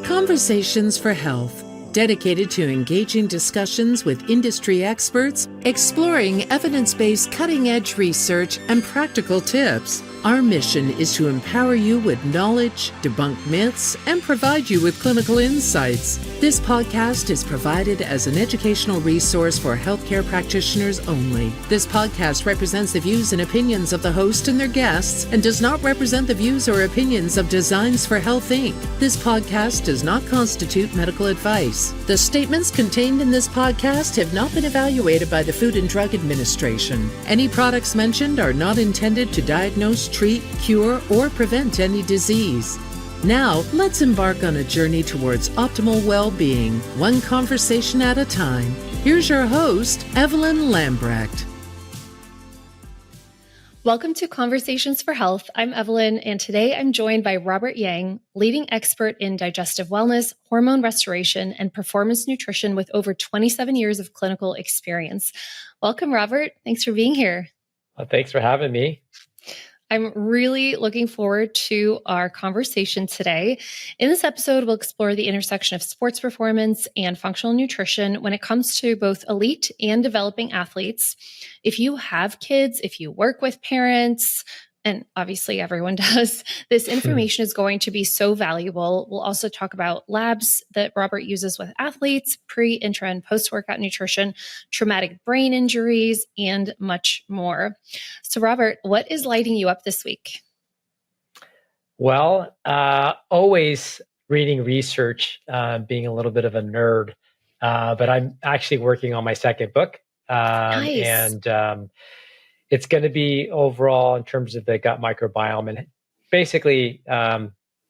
Conversations for Health, dedicated to engaging discussions with industry experts, exploring evidence-based cutting-edge research and practical tips. Our mission is to empower you with knowledge, debunk myths, and provide you with clinical insights. This podcast is provided as an educational resource for healthcare practitioners only. This podcast represents the views and opinions of the host and their guests and does not represent the views or opinions of Designs for Health, Inc. This podcast does not constitute medical advice. The statements contained in this podcast have not been evaluated by the Food and Drug Administration. Any products mentioned are not intended to diagnose, treat, cure, or prevent any disease. Now, let's embark on a journey towards optimal well-being, one conversation at a time. Here's your host, Evelyn Lambrecht. Welcome to Conversations for Health. I'm Evelyn, and today I'm joined by Robert Yang, leading expert in digestive wellness, hormone restoration, and performance nutrition with over 27 years of clinical experience. Welcome, Robert. Thanks for being here. Well, thanks for having me. I'm really looking forward to our conversation today. In this episode, we'll explore the intersection of sports performance and functional nutrition when it comes to both elite and developing athletes. If you have kids, if you work with parents, and obviously everyone does, this information is going to be so valuable. We'll also talk about labs that Robert uses with athletes, pre, intra, and post-workout nutrition, traumatic brain injuries, and much more. So Robert, what is lighting you up this week? Well, always reading research, being a little bit of a nerd, but I'm actually working on my second book. Nice. And it's going to be overall in terms of the gut microbiome and basically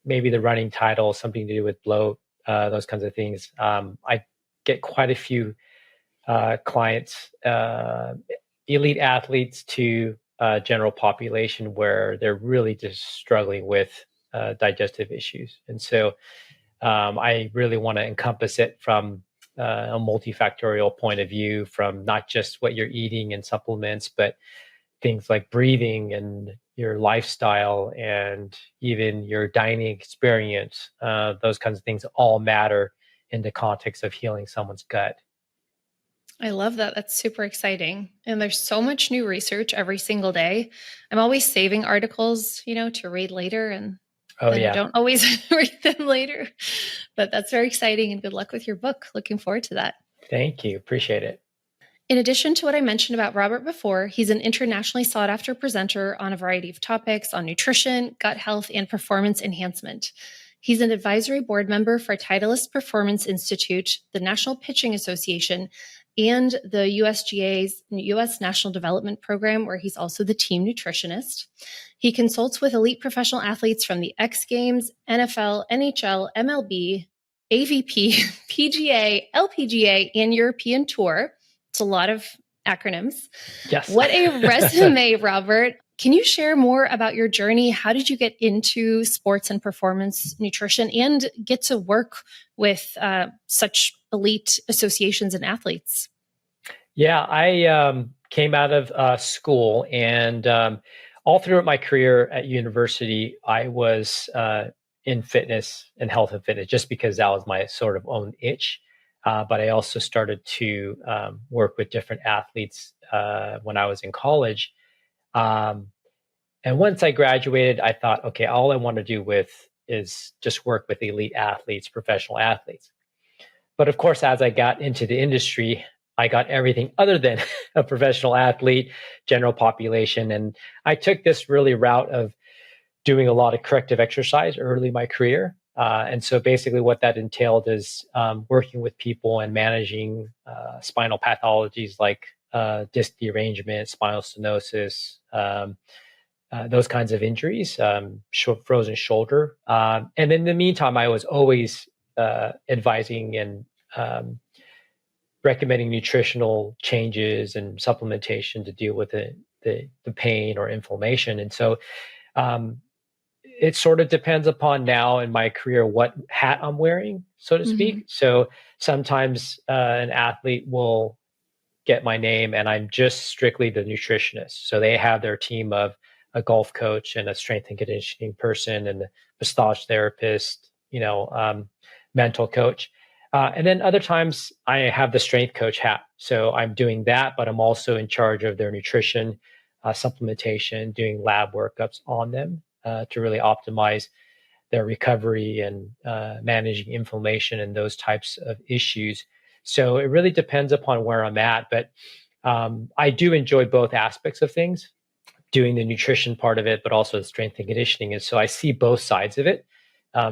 maybe the running title, something to do with bloat, those kinds of things. I get quite a few clients, elite athletes to general population where they're really just struggling with digestive issues. And so I really want to encompass it from a multifactorial point of view, from not just what you're eating and supplements, but things like breathing and your lifestyle and even your dining experience. Those kinds of things all matter in the context of healing someone's gut. I love that. That's super exciting. And there's so much new research every single day. I'm always saving articles, to read later, and I don't always read them later. But that's very exciting, and good luck with your book. Looking forward to that. Thank you. Appreciate it. In addition to what I mentioned about Robert before, he's an internationally sought after presenter on a variety of topics on nutrition, gut health, and performance enhancement. He's an advisory board member for Titleist Performance Institute, the National Pitching Association, and the USDA's U.S. National Development Program, where he's also the team nutritionist. He consults with elite professional athletes from the XGames, NFL, NHL, MLB, AVP, PGA, LPGA, and European Tour. It's a lot of acronyms. Yes. What a resume, Robert. Can you share more about your journey? How did you get into sports and performance nutrition and get to work with such elite associations and athletes? Yeah, I came out of school, and all throughout my career at university, I was in fitness and health and fitness just because that was my sort of own itch. But I also started to work with different athletes when I was in college. And once I graduated, I thought, okay, all I want to do is just work with elite athletes, professional athletes. But of course, as I got into the industry, I got everything other than a professional athlete, general population. And I took this really route of doing a lot of corrective exercise early in my career. And so basically what that entailed is working with people and managing spinal pathologies like disc derangement, spinal stenosis, those kinds of injuries, frozen shoulder. And in the meantime, I was always advising and recommending nutritional changes and supplementation to deal with the pain or inflammation. And so it sort of depends upon now in my career what hat I'm wearing, so to speak. So sometimes an athlete will get my name and I'm just strictly the nutritionist. So they have their team of a golf coach and a strength and conditioning person and a massage therapist, mental coach. And then other times I have the strength coach hat. So I'm doing that, but I'm also in charge of their nutrition, supplementation, doing lab workups on them to really optimize their recovery and managing inflammation and those types of issues. So it really depends upon where I'm at. But I do enjoy both aspects of things, doing the nutrition part of it, but also the strength and conditioning. And so I see both sides of it.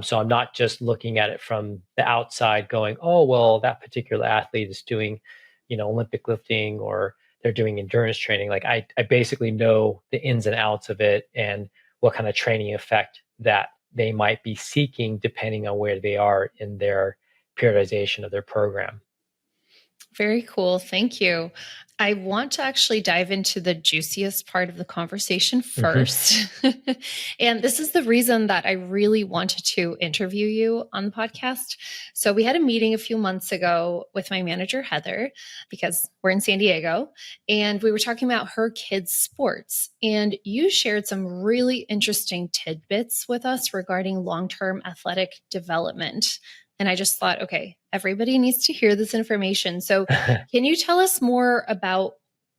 So I'm not just looking at it from the outside going, oh, well, that particular athlete is doing, Olympic lifting or they're doing endurance training. Like I basically know the ins and outs of it and what kind of training effect that they might be seeking depending on where they are in their periodization of their program. Very cool. Thank you. I want to actually dive into the juiciest part of the conversation first. And this is the reason that I really wanted to interview you on the podcast. So we had a meeting a few months ago with my manager, Heather, because we're in San Diego, and we were talking about her kids' sports. And you shared some really interesting tidbits with us regarding long-term athletic development. And I just thought, okay, everybody needs to hear this information. So can you tell us more about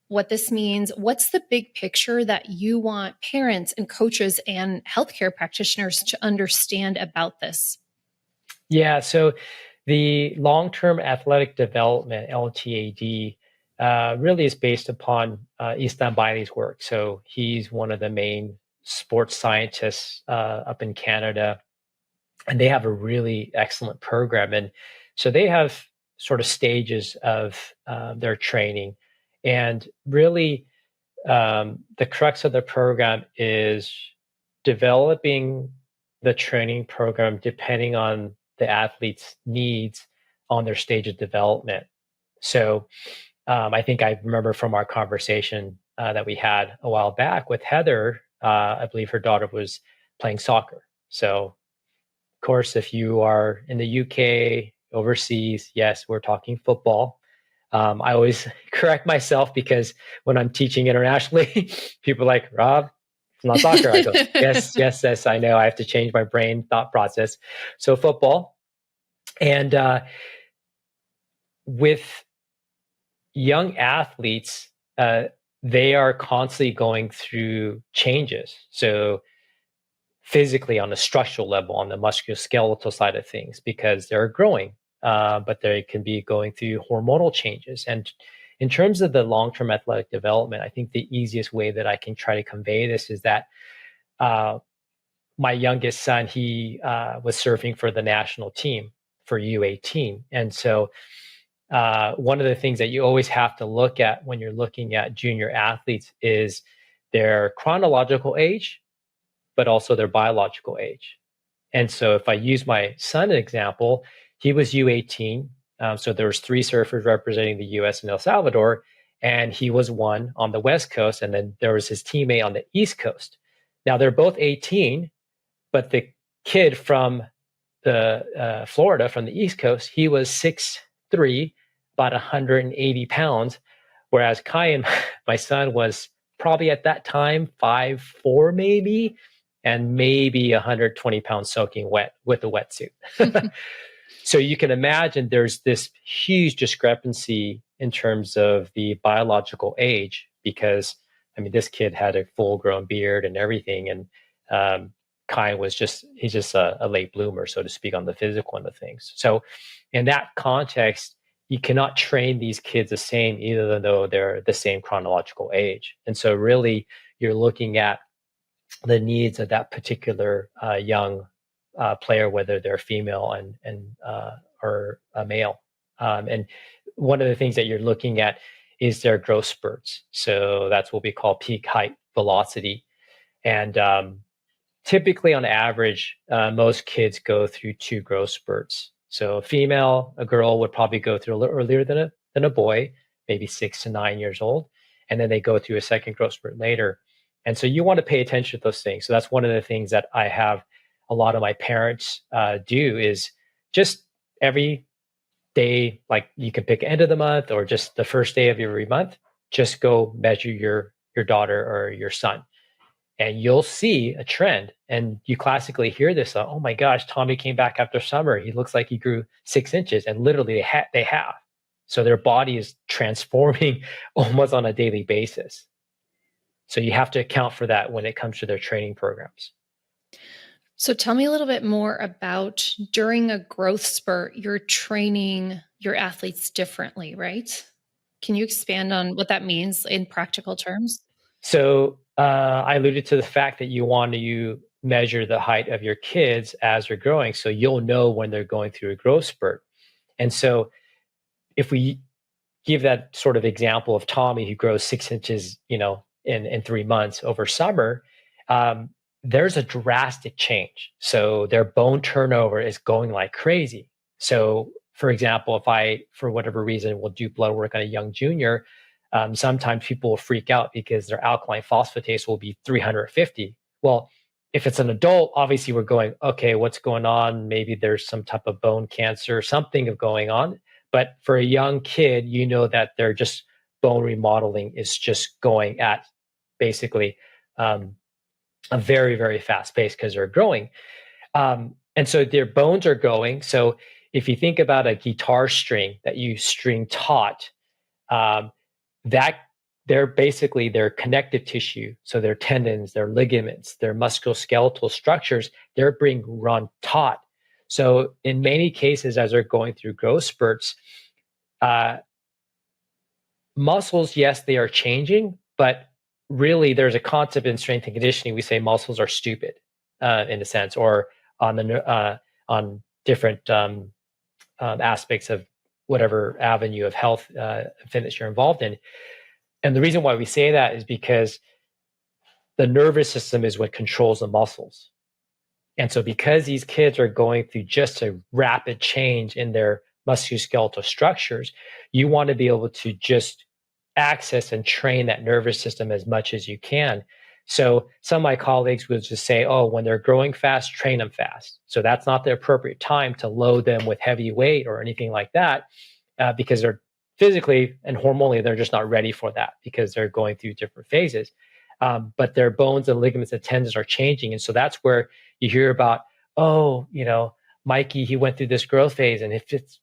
what this means? What's the big picture that you want parents and coaches and healthcare practitioners to understand about this? Yeah, so the long-term athletic development, LTAD, really is based upon Istan Bailey's work. So he's one of the main sports scientists up in Canada. And they have a really excellent program. And so they have sort of stages of their training. And really, the crux of the program is developing the training program depending on the athlete's needs on their stage of development. So I think I remember from our conversation that we had a while back with Heather, I believe her daughter was playing soccer. So course, if you are in the UK, overseas, yes, we're talking football. I always correct myself because when I'm teaching internationally, people are like, Rob, it's not soccer. I go, yes, I know. I have to change my brain thought process. So football. And with young athletes, they are constantly going through changes. So physically on a structural level, on the musculoskeletal side of things, because they're growing, but they can be going through hormonal changes. And in terms of the long-term athletic development, I think the easiest way that I can try to convey this is that my youngest son, he was surfing for the national team for U18. And so one of the things that you always have to look at when you're looking at junior athletes is their chronological age, but also their biological age. And so if I use my son example, he was U18. So there was 3 surfers representing the US and El Salvador, and he was one on the West Coast, and then there was his teammate on the East Coast. Now they're both 18, but the kid from the Florida, from the East Coast, he was 6'3", about 180 pounds, whereas Kai and my son was probably at that time 5'4" maybe, and maybe 120 pounds soaking wet with a wetsuit. So you can imagine there's this huge discrepancy in terms of the biological age, because this kid had a full grown beard and everything. And Kai was he's just a late bloomer, so to speak, on the physical end of things. So in that context, you cannot train these kids the same, even though they're the same chronological age. And so really you're looking at the needs of that particular young player, whether they're female or a male. And one of the things that you're looking at is their growth spurts. So that's what we call peak height velocity. And typically on average, most kids go through 2 growth spurts. So a girl would probably go through a little earlier than a boy, maybe 6 to 9 years old. And then they go through a second growth spurt later. And so you want to pay attention to those things. So that's one of the things that I have a lot of my parents do, is just every day, like you can pick end of the month or just the first day of every month, just go measure your daughter or your son. and you'll see a trend. And you classically hear this, oh my gosh, Tommy came back after summer. He looks like he grew 6 inches. And literally they have. So their body is transforming almost on a daily basis. So you have to account for that when it comes to their training programs. So tell me a little bit more about during a growth spurt, you're training your athletes differently, right? Can you expand on what that means in practical terms? So I alluded to the fact that you want to measure the height of your kids as they're growing, so you'll know when they're going through a growth spurt. And so if we give that sort of example of Tommy who grows 6 inches, in 3 months over summer, there's a drastic change. So their bone turnover is going like crazy. So for example, if I, for whatever reason, will do blood work on a young junior, sometimes people will freak out because their alkaline phosphatase will be 350. Well, if it's an adult, obviously we're going, okay, what's going on? Maybe there's some type of bone cancer, something going on. But for a young kid, you know that their just bone remodeling is just going at basically a very, very fast pace because they're growing. And so their bones are going. So if you think about a guitar string that you string taut, that they're basically their connective tissue. So their tendons, their ligaments, their musculoskeletal structures, they're being run taut. So in many cases, as they're going through growth spurts, muscles, yes, they are changing, but really there's a concept in strength and conditioning. We say muscles are stupid in a sense, or on different aspects of whatever avenue of health fitness you're involved in. And the reason why we say that is because the nervous system is what controls the muscles. And so because these kids are going through just a rapid change in their musculoskeletal structures, you want to be able to just access and train that nervous system as much as you can. So some of my colleagues will just say, oh, when they're growing fast, train them fast. So that's not the appropriate time to load them with heavy weight or anything like that, because they're physically and hormonally, they're just not ready for that because they're going through different phases. But their bones and ligaments and tendons are changing. And so that's where you hear about, oh, Mikey, he went through this growth phase, and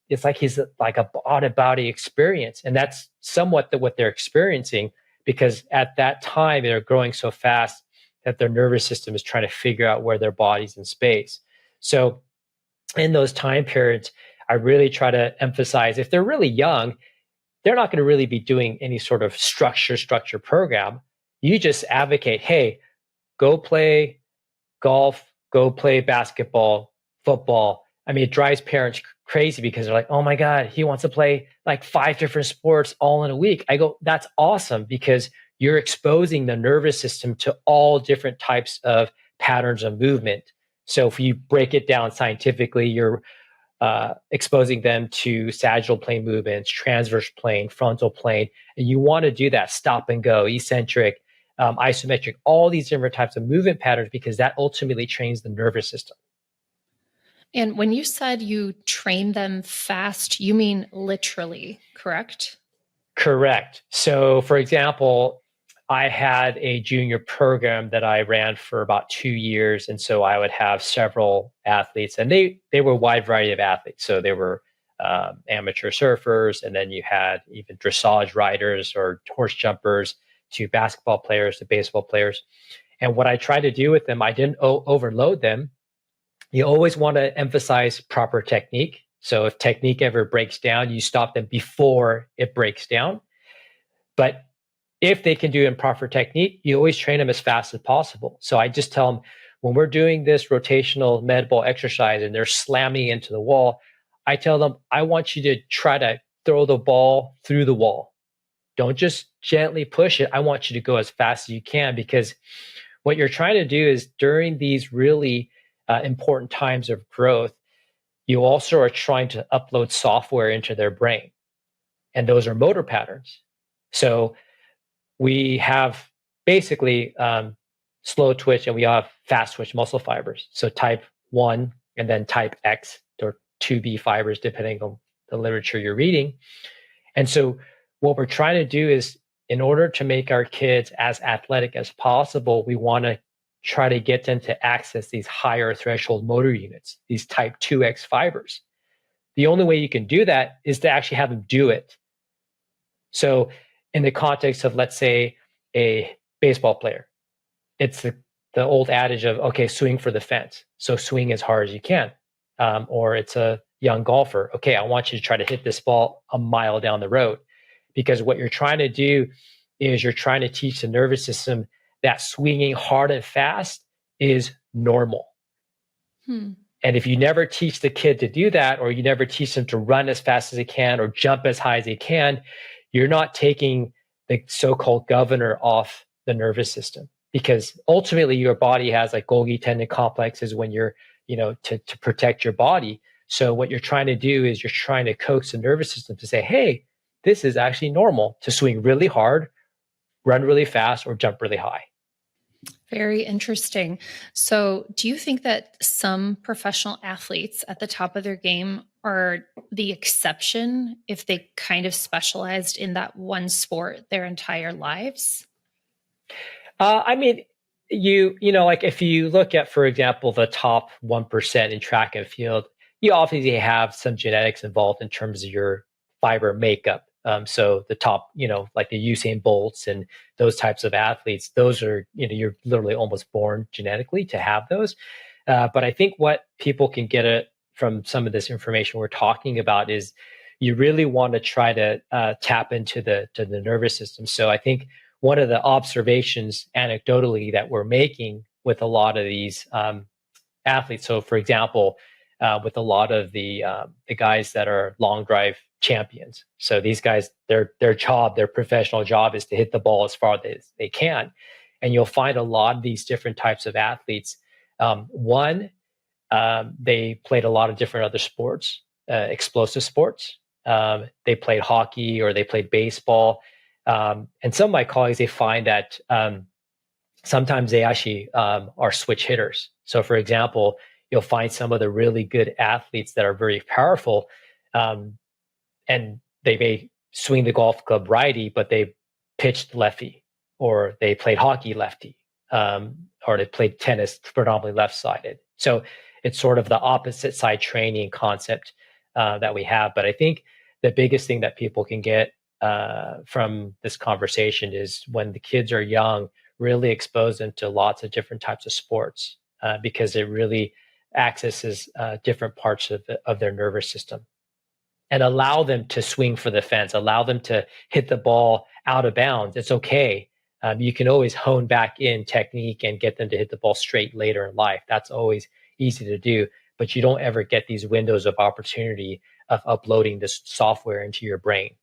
it's like he's like a out-of-body experience. And that's somewhat what they're experiencing, because at that time, they're growing so fast that their nervous system is trying to figure out where their body's in space. So in those time periods, I really try to emphasize, if they're really young, they're not going to really be doing any sort of structure program. You just advocate, hey, go play golf, go play basketball, football. I mean, it drives parents crazy because they're like, oh my God, he wants to play like 5 different sports all in a week. I go, that's awesome, because you're exposing the nervous system to all different types of patterns of movement. So if you break it down scientifically, you're exposing them to sagittal plane movements, transverse plane, frontal plane. And you want to do that stop and go, eccentric, isometric, all these different types of movement patterns, because that ultimately trains the nervous system. And when you said you train them fast, you mean literally, correct? Correct. So for example, I had a junior program that I ran for about 2 years. And so I would have several athletes, and they were a wide variety of athletes. So they were amateur surfers, and then you had even dressage riders or horse jumpers, to basketball players, to baseball players. And what I tried to do with them, I didn't overload them. You always want to emphasize proper technique. So if technique ever breaks down, you stop them before it breaks down. But if they can do improper technique, you always train them as fast as possible. So I just tell them, when we're doing this rotational med ball exercise and they're slamming into the wall, I tell them, I want you to try to throw the ball through the wall. Don't just gently push it. I want you to go as fast as you can, because what you're trying to do is, during these really important times of growth, you also are trying to upload software into their brain. And those are motor patterns. So we have basically slow twitch, and we have fast twitch muscle fibers. So type 1 and then type X or 2B fibers, depending on the literature you're reading. And so what we're trying to do is in order to make our kids as athletic as possible, we want to try to get them to access these higher threshold motor units, these type 2X fibers. The only way you can do that is to actually have them do it. So in the context of, let's say, a baseball player, it's the old adage of, okay, swing for the fence. So swing as hard as you can. Or it's a young golfer. Okay, I want you to try to hit this ball a mile down the road. Because what you're trying to do is you're trying to teach the nervous system that swinging hard and fast is normal. And if you never teach the kid to do that, or you never teach them to run as fast as they can or jump as high as they can, you're not taking the so-called governor off the nervous system. Because ultimately your body has like Golgi tendon complexes when you're, to protect your body. So what you're trying to do is you're trying to coax the nervous system to say, hey, this is actually normal to swing really hard, run really fast, or jump really high. Very interesting. So do you think that some professional athletes at the top of their game are the exception if they kind of specialized in that one sport their entire lives? I mean, like if you look at, for example, the top 1% in track and field, you obviously have some genetics involved in terms of your fiber makeup. So the top, like the Usain Bolts and those types of athletes, those are, you're literally almost born genetically to have those. But I think what people can get from some of this information we're talking about is you really want to try to tap into the nervous system. So I think one of the observations anecdotally that we're making with a lot of these athletes. So for example, with a lot of the guys that are long drive champions. So these guys, their professional job is to hit the ball as far as they can. And you'll find a lot of these different types of athletes. They played a lot of different other sports, explosive sports. They played hockey or they played baseball. And some of my colleagues, they find that sometimes they actually are switch hitters. So for example, you'll find some of the really good athletes that are very powerful, and they may swing the golf club righty, but they pitched lefty, or they played hockey lefty, or they played tennis predominantly left-sided. So it's sort of the opposite side training concept that we have. But I think the biggest thing that people can get from this conversation is when the kids are young, really expose them to lots of different types of sports because it really accesses different parts of their nervous system, and allow them to swing for the fence, allow them to hit the ball out of bounds. It's okay. You can always hone back in technique and get them to hit the ball straight later in life. That's always easy to do, but you don't ever get these windows of opportunity of uploading this software into your brain.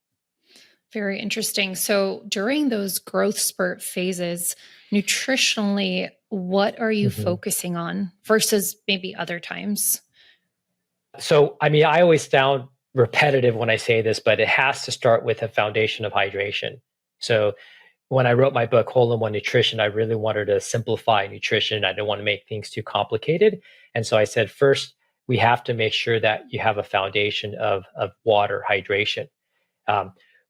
Very interesting. So during those growth spurt phases, nutritionally, what are you focusing on versus maybe other times? So, I mean, I always sound repetitive when I say this, but it has to start with a foundation of hydration. So when I wrote my book, Hole in One Nutrition, I really wanted to simplify nutrition. I didn't want to make things too complicated. And so I said, first, we have to make sure that you have a foundation of water hydration.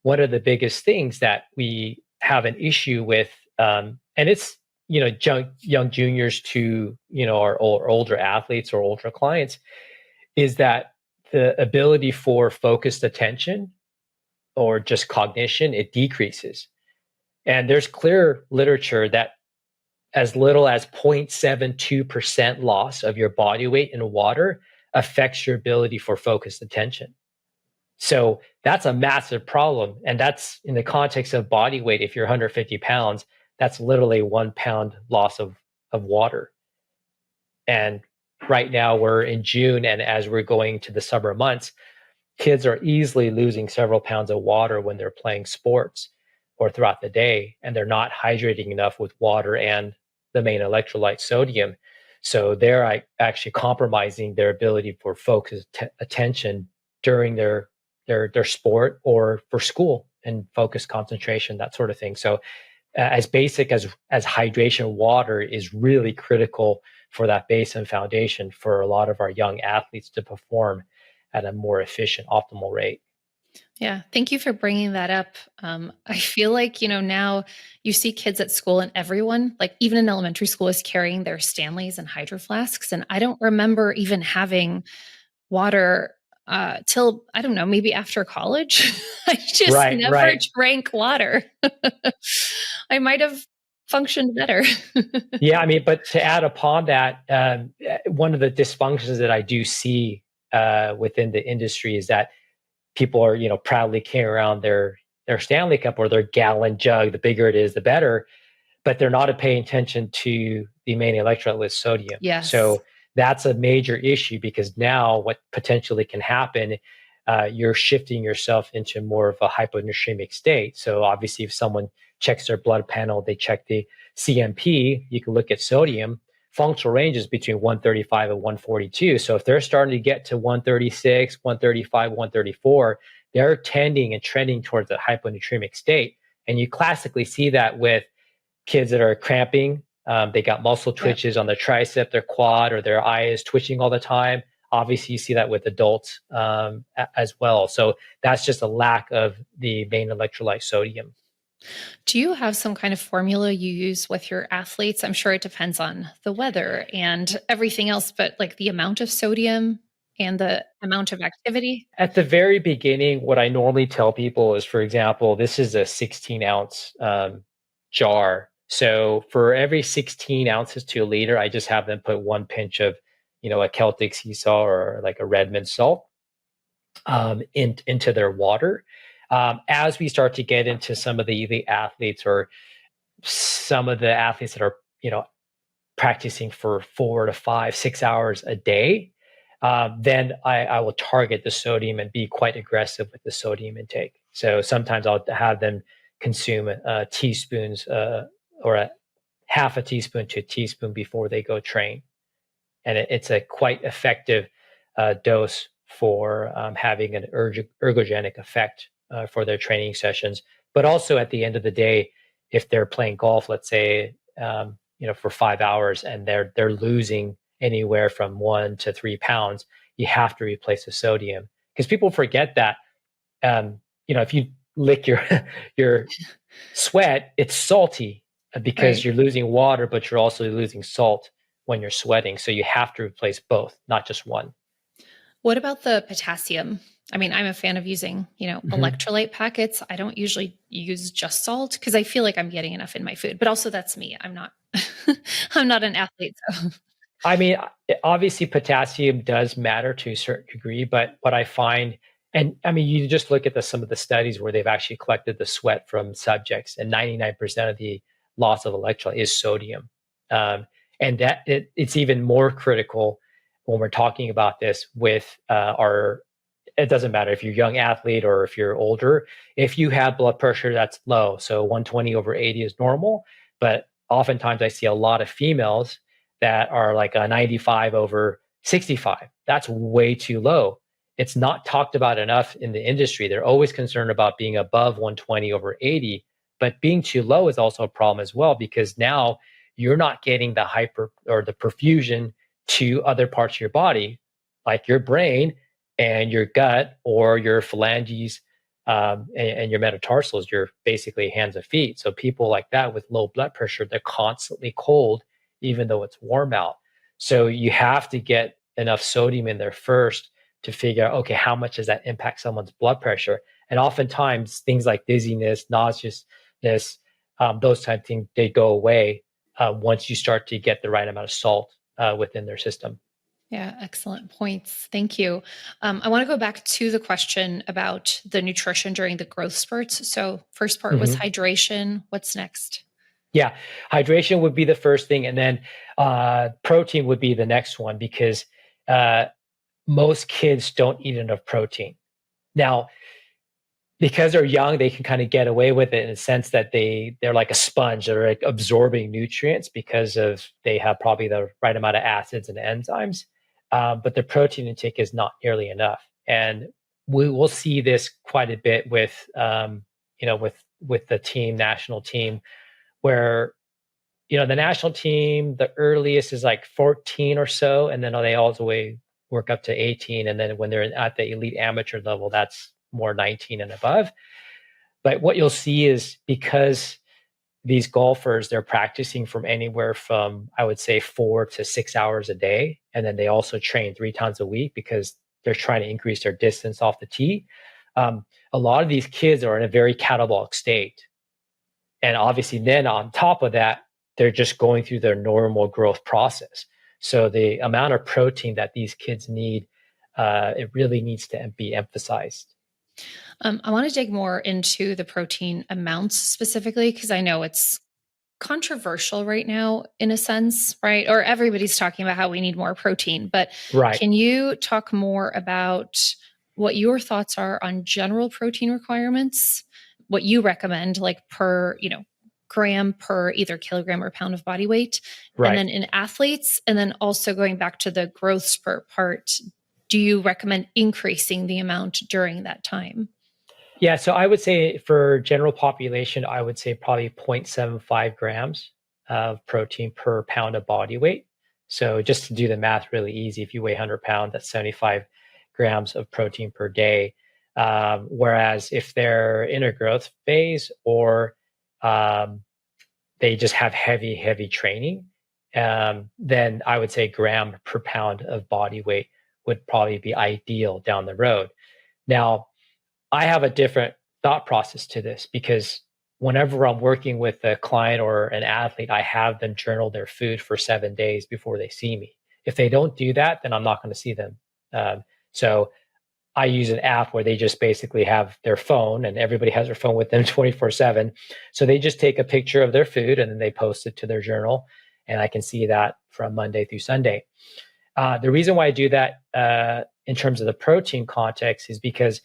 One of the biggest things that we have an issue with, and it's, young juniors to, our older athletes or older clients, is that the ability for focused attention or just cognition, it decreases. And there's clear literature that as little as 0.72% loss of your body weight in water affects your ability for focused attention. So that's a massive problem. And that's in the context of body weight. If you're 150 pounds, that's literally 1 pound loss of water. And right now we're in June, and as we're going to the summer months, kids are easily losing several pounds of water when they're playing sports or throughout the day, and they're not hydrating enough with water and the main electrolyte, sodium. So they're actually compromising their ability for focused attention during their sport or for school, and focus, concentration, that sort of thing. So as basic as hydration, water is really critical for that base and foundation for a lot of our young athletes to perform at a more efficient, optimal rate. Yeah, thank you for bringing that up. I feel like, now you see kids at school and everyone, like even in elementary school, is carrying their Stanleys and Hydro Flasks. And I don't remember even having water till, I don't know, maybe after college. I just Right, never right. drank water. I might have functioned better. Yeah, I mean, but to add upon that, one of the dysfunctions that I do see within the industry is that people are, proudly carrying around their Stanley Cup or their gallon jug. The bigger it is, the better. But they're not paying attention to the main electrolyte with sodium. Yes. So that's a major issue because now what potentially can happen, you're shifting yourself into more of a hyponatremic state. So obviously, if someone checks their blood panel, they check the CMP, you can look at sodium. Functional range is between 135 and 142. So if they're starting to get to 136, 135, 134, they're tending and trending towards a hyponatremic state. And you classically see that with kids that are cramping. They got muscle Yep. twitches on their tricep, their quad, or their eye is twitching all the time. Obviously, you see that with adults as well. So that's just a lack of the main electrolyte sodium. Do you have some kind of formula you use with your athletes? I'm sure it depends on the weather and everything else, but like the amount of sodium and the amount of activity? At the very beginning, what I normally tell people is, for example, this is a 16-ounce jar. So for every 16 ounces to a liter, I just have them put one pinch of, a Celtic sea salt or like a Redmond salt into their water. As we start to get into some of the elite athletes or some of the athletes that are, practicing for 4 to 5, 6 hours a day, then I will target the sodium and be quite aggressive with the sodium intake. So sometimes I'll have them consume teaspoons or a half a teaspoon to a teaspoon before they go train. And it's a quite effective dose for having an ergogenic effect for their training sessions. But also at the end of the day, if they're playing golf, let's say, for 5 hours and they're losing anywhere from 1 to 3 pounds, you have to replace the sodium because people forget that. If you lick your sweat, it's salty because Right. you're losing water, but you're also losing salt when you're sweating. So you have to replace both, not just one. What about the potassium? I mean, I'm a fan of using, Mhm. electrolyte packets. I don't usually use just salt because I feel like I'm getting enough in my food, but also that's me. I'm not, I'm not an athlete. So I mean, obviously, potassium does matter to a certain degree, but what I find, and I mean, you just look at some of the studies where they've actually collected the sweat from subjects, and 99% of the loss of electrolyte is sodium. And it's even more critical when we're talking about this with our. It doesn't matter if you're a young athlete or if you're older. If you have blood pressure that's low, so 120 over 80 is normal, but oftentimes I see a lot of females that are like a 95 over 65. That's way too low. It's not talked about enough in the industry. They're always concerned about being above 120 over 80, but being too low is also a problem as well because now you're not getting the hyper or the perfusion to other parts of your body, like your brain and your gut or your phalanges and your metatarsals, your basically hands and feet. So people like that with low blood pressure, they're constantly cold even though it's warm out. So you have to get enough sodium in there first to figure out, okay, how much does that impact someone's blood pressure? And oftentimes things like dizziness, nauseousness, those type of things, they go away once you start to get the right amount of salt within their system. yeah, excellent points. Thank you. I want to go back to the question about the nutrition during the growth spurts. So first part was Mhm. hydration. What's next? Yeah, hydration would be the first thing, and then protein would be the next one because uh, most kids don't eat enough protein. Now, because they're young, they can kind of get away with it in the sense that they're like a sponge. They're like absorbing nutrients because of they have probably the right amount of acids and enzymes, but the protein intake is not nearly enough. And we will see this quite a bit with with the national team, where the national team, the earliest is like 14 or so, and then they all the way work up to 18. And then when they're at the elite amateur level, that's more 19 and above. But what you'll see is because these golfers, they're practicing from anywhere from, I would say, 4 to 6 hours a day. And then they also train 3 times a week because they're trying to increase their distance off the tee. A lot of these kids are in a very catabolic state. And obviously then on top of that, they're just going through their normal growth process. So the amount of protein that these kids need, it really needs to be emphasized. I want to dig more into the protein amounts specifically, because I know it's controversial right now in a sense, right? Or everybody's talking about how we need more protein, but Right. can you talk more about what your thoughts are on general protein requirements, what you recommend, like per, gram per either kilogram or pound of body weight, Right. and then in athletes, and then also going back to the growth spurt part, do you recommend increasing the amount during that time? Yeah, so I would say for general population, I would say probably 0.75 grams of protein per pound of body weight. So just to do the math really easy, if you weigh 100 pounds, that's 75 grams of protein per day. Whereas if they're in a growth phase or they just have heavy training, then I would say gram per pound of body weight would probably be ideal down the road. Now, I have a different thought process to this because whenever I'm working with a client or an athlete, I have them journal their food for 7 days before they see me. If they don't do that, then I'm not going to see them. So I use an app where they just basically have their phone, and everybody has their phone with them 24/7. So they just take a picture of their food and then they post it to their journal, and I can see that from Monday through Sunday. The reason why I do that in terms of the protein context is because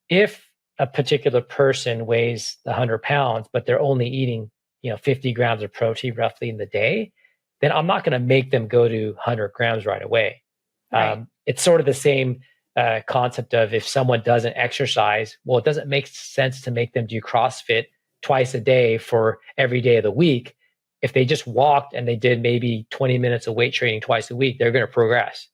if a particular person weighs 100 pounds, but they're only eating, 50 grams of protein roughly in the day, then I'm not going to make them go to 100 grams right away. Right. It's sort of the same concept of if someone doesn't exercise, well, it doesn't make sense to make them do CrossFit twice a day for every day of the week. If they just walked and they did maybe 20 minutes of weight training twice a week, they're going to progress.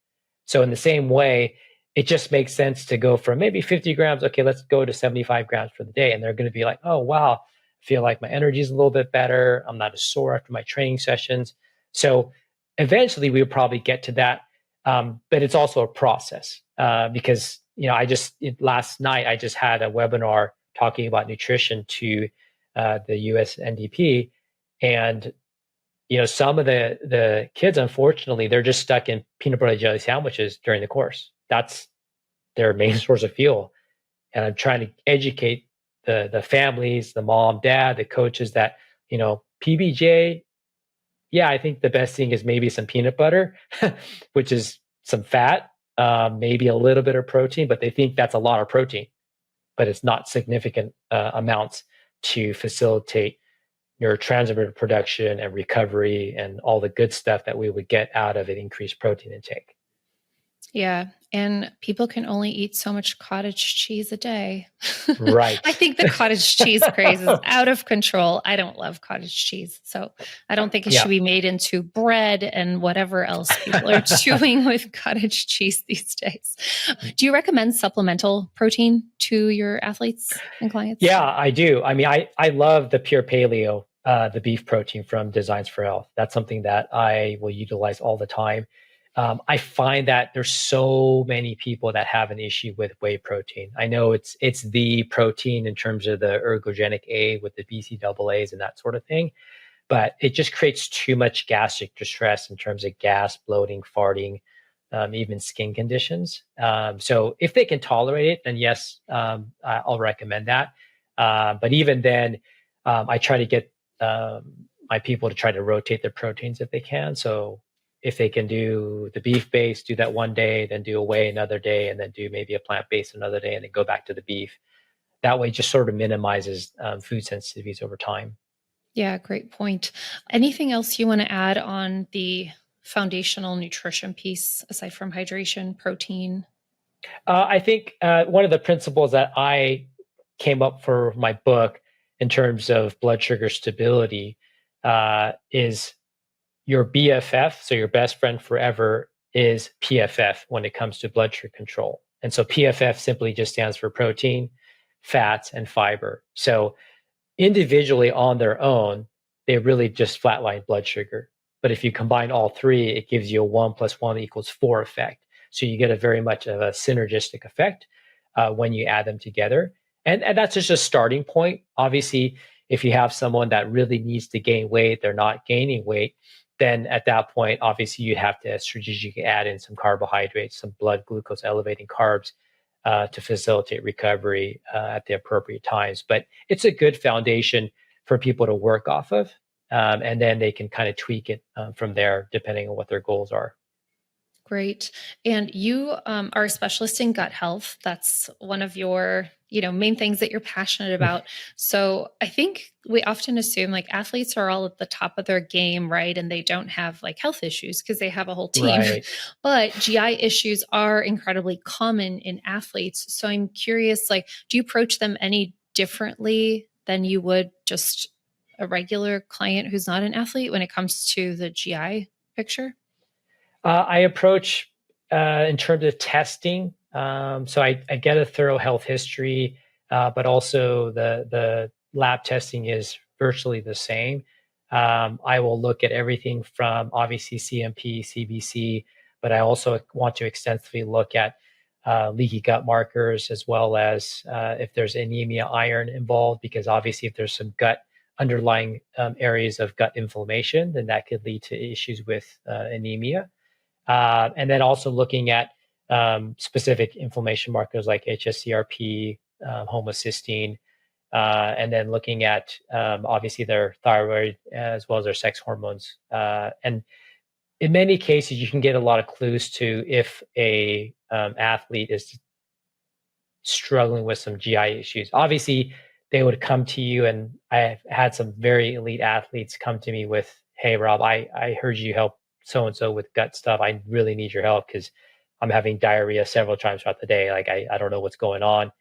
So in the same way, it just makes sense to go from maybe 50 grams. Okay, let's go to 75 grams for the day. And they're going to be like, oh, wow, I feel like my energy is a little bit better. I'm not as sore after my training sessions. So eventually we'll probably get to that. But it's also a process because, last night I just had a webinar talking about nutrition to the USNDP. And, some of the kids, unfortunately, they're just stuck in peanut butter jelly sandwiches during the course. That's their main source of fuel. And I'm trying to educate the families, the mom, dad, the coaches that, PBJ, yeah, I think the best thing is maybe some peanut butter, which is some fat, maybe a little bit of protein, but they think that's a lot of protein, but it's not significant amounts to facilitate neurotransmitter production and recovery and all the good stuff that we would get out of an increased protein intake. Yeah. And people can only eat so much cottage cheese a day. Right. I think the cottage cheese craze is out of control. I don't love cottage cheese. So I don't think it should be made into bread and whatever else people are doing with cottage cheese these days. Do you recommend supplemental protein to your athletes and clients? Yeah, I do. I mean, I love the pure paleo, the beef protein from Designs for Health. That's something that I will utilize all the time. I find that there's so many people that have an issue with whey protein. I know it's the protein in terms of the ergogenic A with the BCAAs and that sort of thing, but it just creates too much gastric distress in terms of gas, bloating, farting, even skin conditions. So if they can tolerate it, then yes, I'll recommend that. But even then, I try to get my people to try to rotate their proteins if they can. So if they can do the beef base, do that one day, then do a whey another day, and then do maybe a plant based another day, and then go back to the beef. That way, just sort of minimizes food sensitivities over time. Yeah, great point. Anything else you want to add on the foundational nutrition piece aside from hydration, protein? I think one of the principles that I came up for my book in terms of blood sugar stability is your BFF, so your best friend forever, is PFF when it comes to blood sugar control. And so PFF simply just stands for protein, fats, and fiber. So individually on their own, they really just flatline blood sugar. But if you combine all three, it gives you a 1 + 1 = 4 effect. So you get a very much of a synergistic effect when you add them together. And that's just a starting point. Obviously, if you have someone that really needs to gain weight, they're not gaining weight, then at that point, obviously, you have to strategically add in some carbohydrates, some blood glucose elevating carbs to facilitate recovery at the appropriate times. But it's a good foundation for people to work off of. And then they can kind of tweak it from there, depending on what their goals are. Great. And you are a specialist in gut health. That's one of your, main things that you're passionate about. So I think we often assume like athletes are all at the top of their game, right? And they don't have like health issues because they have a whole team. Right. But GI issues are incredibly common in athletes. So I'm curious, like, do you approach them any differently than you would just a regular client who's not an athlete when it comes to the GI picture? I approach in terms of testing. So I get a thorough health history, but also the lab testing is virtually the same. I will look at everything from obviously CMP, CBC, but I also want to extensively look at leaky gut markers as well as if there's anemia, iron involved, because obviously if there's some gut underlying areas of gut inflammation, then that could lead to issues with anemia. And then also looking at specific inflammation markers like HSCRP, homocysteine, and then looking at obviously their thyroid as well as their sex hormones. And in many cases, you can get a lot of clues to if a athlete is struggling with some GI issues. Obviously, they would come to you, and I've had some very elite athletes come to me with, "Hey, Rob, I heard you help so-and-so with gut stuff. I really need your help because I'm having diarrhea several times throughout the day. Like, I don't know what's going on,"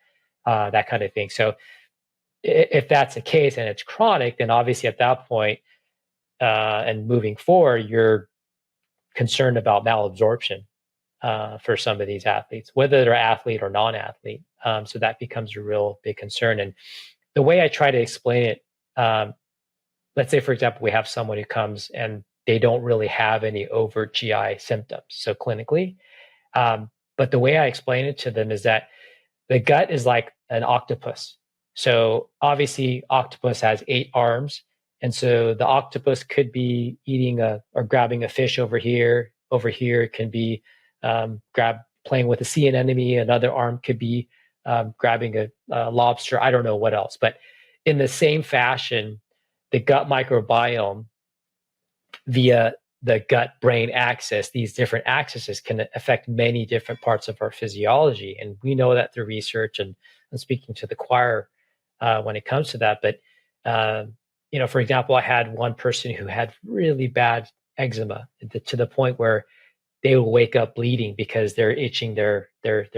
that kind of thing. So if that's the case and it's chronic, then obviously at that point and moving forward, you're concerned about malabsorption for some of these athletes, whether they're athlete or non-athlete. So that becomes a real big concern. And the way I try to explain it, let's say, for example, we have someone who comes and they don't really have any overt GI symptoms, so clinically. But the way I explain it to them is that the gut is like an octopus. So obviously, octopus has 8 arms. And so the octopus could be eating or grabbing a fish over here. Over here, it can be playing with a sea anemone. Another arm could be grabbing a lobster. I don't know what else. But in the same fashion, the gut microbiome via the gut-brain axis, these different axes can affect many different parts of our physiology. And we know that through research, and I'm speaking to the choir when it comes to that. But, for example, I had one person who had really bad eczema to the point where they will wake up bleeding because they're itching their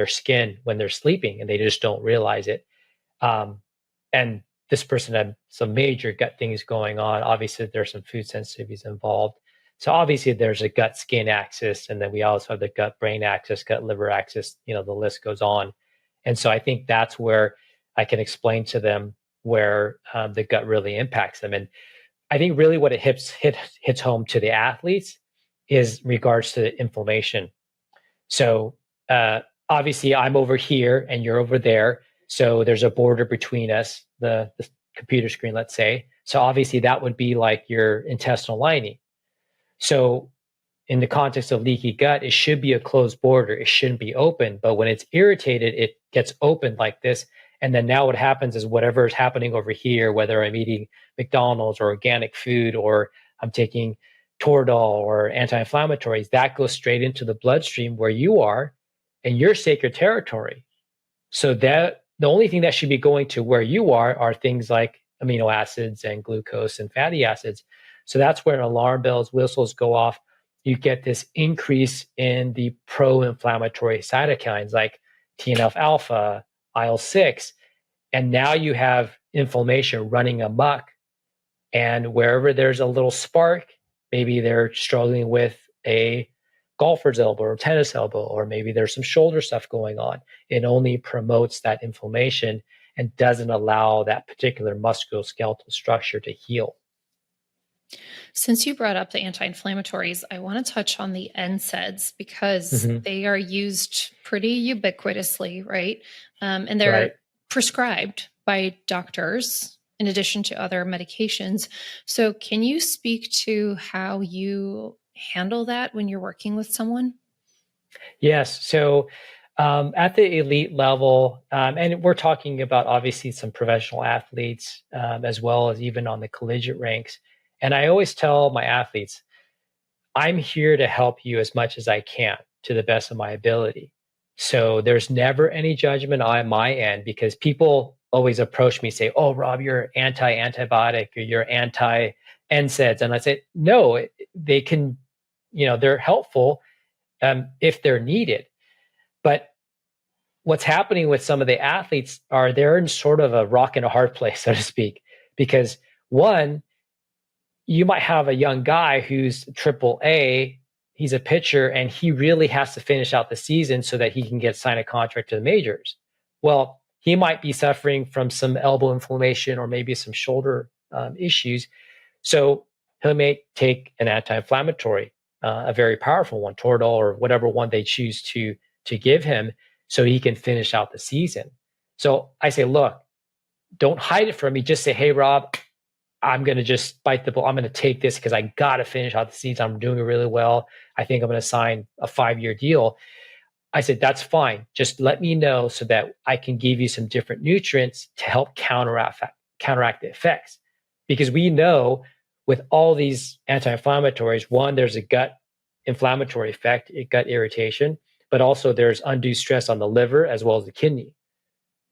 skin when they're sleeping and they just don't realize it. And this person had some major gut things going on. Obviously, there's some food sensitivities involved. So obviously there's a gut skin axis, and then we also have the gut brain axis, gut liver axis, the list goes on. And so I think that's where I can explain to them where the gut really impacts them. And I think really what it hits home to the athletes is regards to inflammation. So obviously I'm over here and you're over there. So there's a border between us, the computer screen, let's say. So obviously that would be like your intestinal lining. So in the context of leaky gut, it should be a closed border. It shouldn't be open. But when it's irritated, it gets opened like this. And then now what happens is whatever is happening over here, whether I'm eating McDonald's or organic food, or I'm taking Toradol or anti-inflammatories, that goes straight into the bloodstream where you are in your sacred territory. So that the only thing that should be going to where you are things like amino acids and glucose and fatty acids. So that's where alarm bells, whistles go off. You get this increase in the pro-inflammatory cytokines like TNF alpha, IL-6, and now you have inflammation running amok. And wherever there's a little spark, maybe they're struggling with a golfer's elbow or tennis elbow, or maybe there's some shoulder stuff going on. It only promotes that inflammation and doesn't allow that particular musculoskeletal structure to heal. Since you brought up the anti-inflammatories, I want to touch on the NSAIDs because they are used pretty ubiquitously, right? And they're prescribed by doctors in addition to other medications. So can you speak to how you handle that when you're working with someone? Yes. So at the elite level, and we're talking about obviously some professional athletes, as well as even on the collegiate ranks. And I always tell my athletes, I'm here to help you as much as I can to the best of my ability. So there's never any judgment on my end, because people always approach me, say, "Oh, Rob, you're anti-antibiotic or you're anti-NSAIDs." And I say, no, they can, they're helpful if they're needed. But what's happening with some of the athletes are they're in sort of a rock and a hard place, so to speak, because one, you might have a young guy who's triple A, he's a pitcher, and he really has to finish out the season so that he can get signed a contract to the majors. Well, he might be suffering from some elbow inflammation or maybe some shoulder issues. So he may take an anti-inflammatory, a very powerful one, Toradol or whatever one they choose to give him, so he can finish out the season. So I say, look, don't hide it from me. Just say, "Hey, Rob, I'm going to just bite the bullet. I'm going to take this because I got to finish out the season. I'm doing it really well. I think I'm going to sign a 5-year deal." I said, "That's fine. Just let me know so that I can give you some different nutrients to help counteract the effects." Because we know with all these anti-inflammatories, one, there's a gut inflammatory effect, gut irritation, but also there's undue stress on the liver as well as the kidney.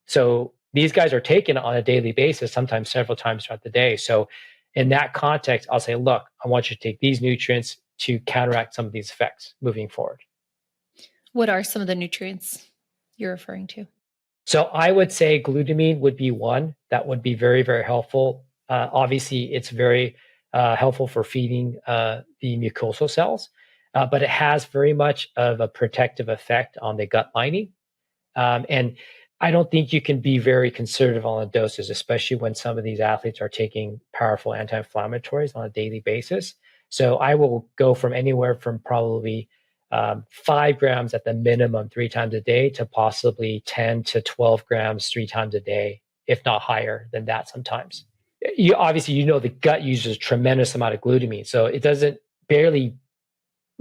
So these guys are taken on a daily basis, sometimes several times throughout the day. So in that context, I'll say, look, I want you to take these nutrients to counteract some of these effects moving forward. What are some of the nutrients you're referring to? So I would say glutamine would be one that would be very, very helpful. Obviously, it's very helpful for feeding the mucosal cells, but it has very much of a protective effect on the gut lining. And I don't think you can be very conservative on the doses, especially when some of these athletes are taking powerful anti-inflammatories on a daily basis. So I will go from anywhere from probably 5 grams at the minimum 3 times a day to possibly 10 to 12 grams 3 times a day, if not higher than that sometimes. Obviously, the gut uses a tremendous amount of glutamine, so it doesn't barely,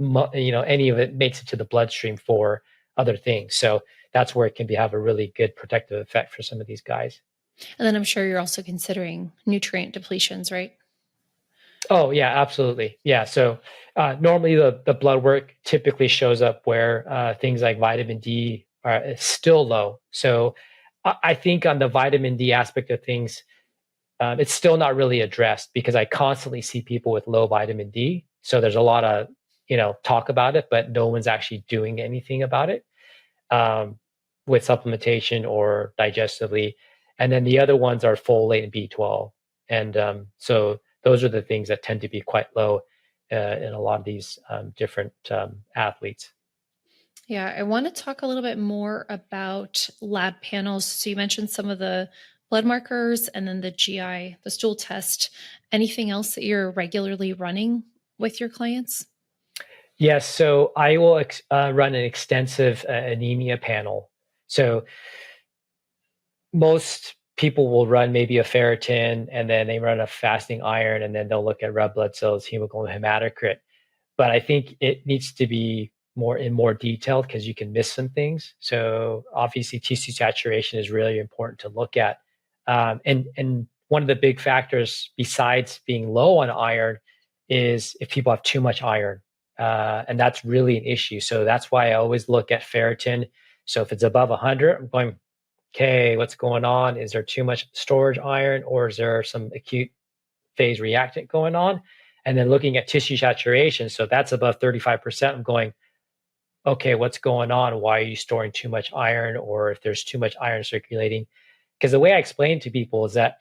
any of it makes it to the bloodstream for other things. So that's where it can have a really good protective effect for some of these guys. And then I'm sure you're also considering nutrient depletions, right? Oh, yeah, absolutely. Yeah. So normally the blood work typically shows up where things like vitamin D are still low. So I think on the vitamin D aspect of things, it's still not really addressed because I constantly see people with low vitamin D. So there's a lot of, talk about it, but no one's actually doing anything about it. With supplementation or digestively. And then the other ones are folate and B12. And so those are the things that tend to be quite low in a lot of these different athletes. Yeah, I want to talk a little bit more about lab panels. So you mentioned some of the blood markers and then the GI, the stool test. Anything else that you're regularly running with your clients? Yes, so I will run an extensive anemia panel. So most people will run maybe a ferritin and then they run a fasting iron and then they'll look at red blood cells, hemoglobin, hematocrit. But I think it needs to be more detailed because you can miss some things. So obviously tissue saturation is really important to look at. And one of the big factors besides being low on iron is if people have too much iron. And that's really an issue. So that's why I always look at ferritin. So if it's above 100, I'm going, okay, what's going on? Is there too much storage iron or is there some acute phase reactant going on? And then looking at tissue saturation. So that's above 35%. I'm going, okay, what's going on? Why are you storing too much iron? Or if there's too much iron circulating? Because the way I explain to people is that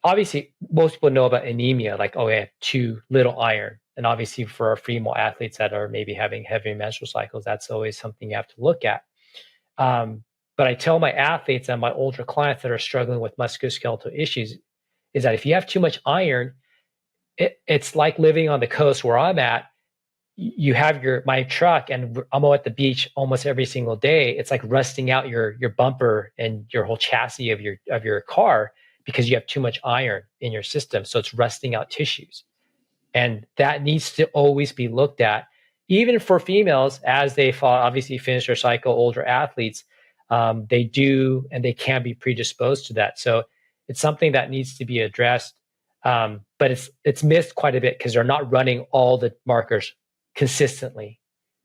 obviously most people know about anemia, like, oh, I have too little iron. And obviously for our female athletes that are maybe having heavy menstrual cycles, that's always something you have to look at. But I tell my athletes and my older clients that are struggling with musculoskeletal issues is that if you have too much iron, it's like living on the coast where I'm at. You have my truck, and I'm at the beach almost every single day. It's like rusting out your bumper and your whole chassis of your car because you have too much iron in your system. So it's rusting out tissues. And that needs to always be looked at, even for females as they obviously finish their cycle. Older athletes, they do and they can be predisposed to that. So it's something that needs to be addressed. But it's missed quite a bit because they're not running all the markers consistently.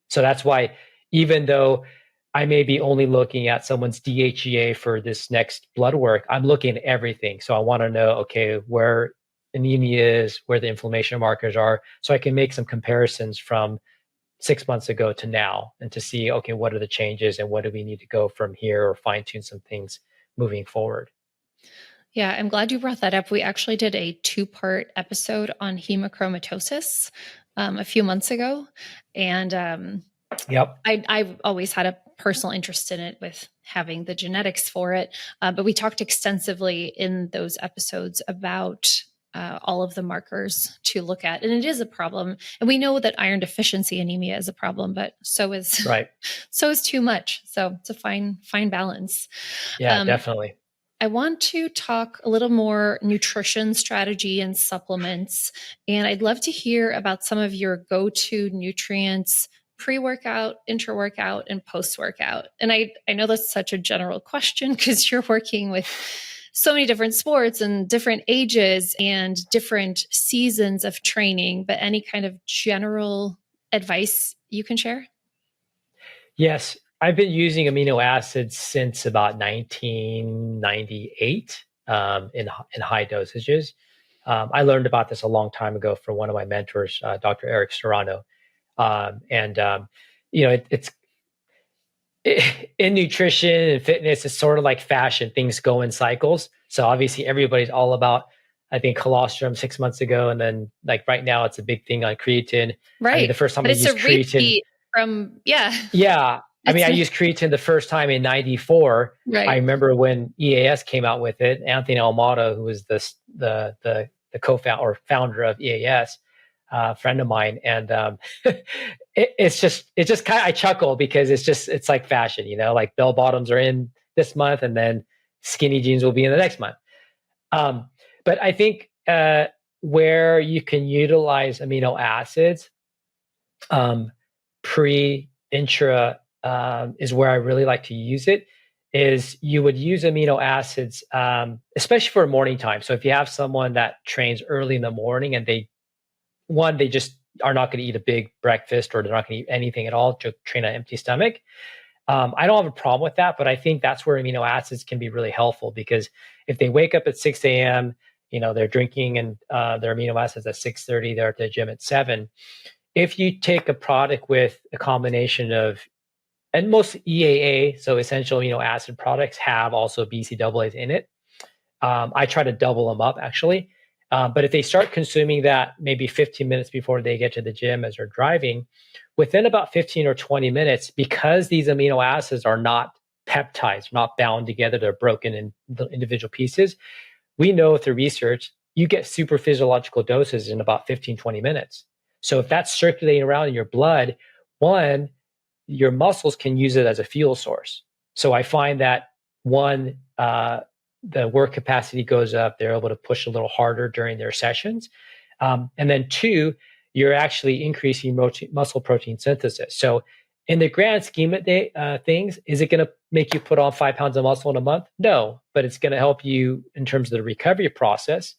So that's why, even though I may be only looking at someone's DHEA for this next blood work, I'm looking at everything. So I want to know, okay, where anemia is, where the inflammation markers are, so I can make some comparisons from 6 months ago to now, and to see, okay, what are the changes and what do we need to go from here, or fine tune some things moving forward. Yeah, I'm glad you brought that up. We actually did a 2-part episode on hemochromatosis a few months ago. And Yep. I've always had a personal interest in it with having the genetics for it. But we talked extensively in those episodes about all of the markers to look at. And it is a problem. And we know that iron deficiency anemia is a problem, but so is too much. So it's a fine balance. Yeah, definitely. I want to talk a little more nutrition strategy and supplements. And I'd love to hear about some of your go-to nutrients pre-workout, intra-workout, and post-workout. And I know that's such a general question because you're working with so many different sports and different ages and different seasons of training, but any kind of general advice you can share? Yes. I've been using amino acids since about 1998 in high dosages. I learned about this a long time ago from one of my mentors, Dr. Eric Serrano. It's in nutrition and fitness, it's sort of like fashion. Things go in cycles. So obviously everybody's all about, I think, colostrum 6 months ago. And then like right now it's a big thing on creatine. Right. I mean, the first time I used creatine. Yeah. I mean, I used creatine the first time in 94. Right. I remember when EAS came out with it. Anthony Almada, who was the co-founder or founder of EAS, friend of mine, and it's just kind of, I chuckle because it's like fashion, like bell bottoms are in this month, and then skinny jeans will be in the next month. But I think where you can utilize amino acids, pre-intra. Is where I really like to use it, is you would use amino acids, especially for morning time. So if you have someone that trains early in the morning and they just are not going to eat a big breakfast, or they're not going to eat anything at all to train an empty stomach. I don't have a problem with that, but I think that's where amino acids can be really helpful, because if they wake up at 6 a.m., they're drinking and their amino acids at 6:30, they're at the gym at 7. If you take a product with a combination of, and most EAA, so essential amino acid products, have also BCAAs in it. I try to double them up, actually. But if they start consuming that maybe 15 minutes before they get to the gym as they're driving, within about 15 or 20 minutes, because these amino acids are not peptides, not bound together, they're broken in the individual pieces, we know through research, you get super physiological doses in about 15, 20 minutes. So if that's circulating around in your blood, one, your muscles can use it as a fuel source. So I find that one, the work capacity goes up. They're able to push a little harder during their sessions. And then two, you're actually increasing muscle protein synthesis. So in the grand scheme of things, is it going to make you put on 5 pounds of muscle in a month? No, but it's going to help you in terms of the recovery process.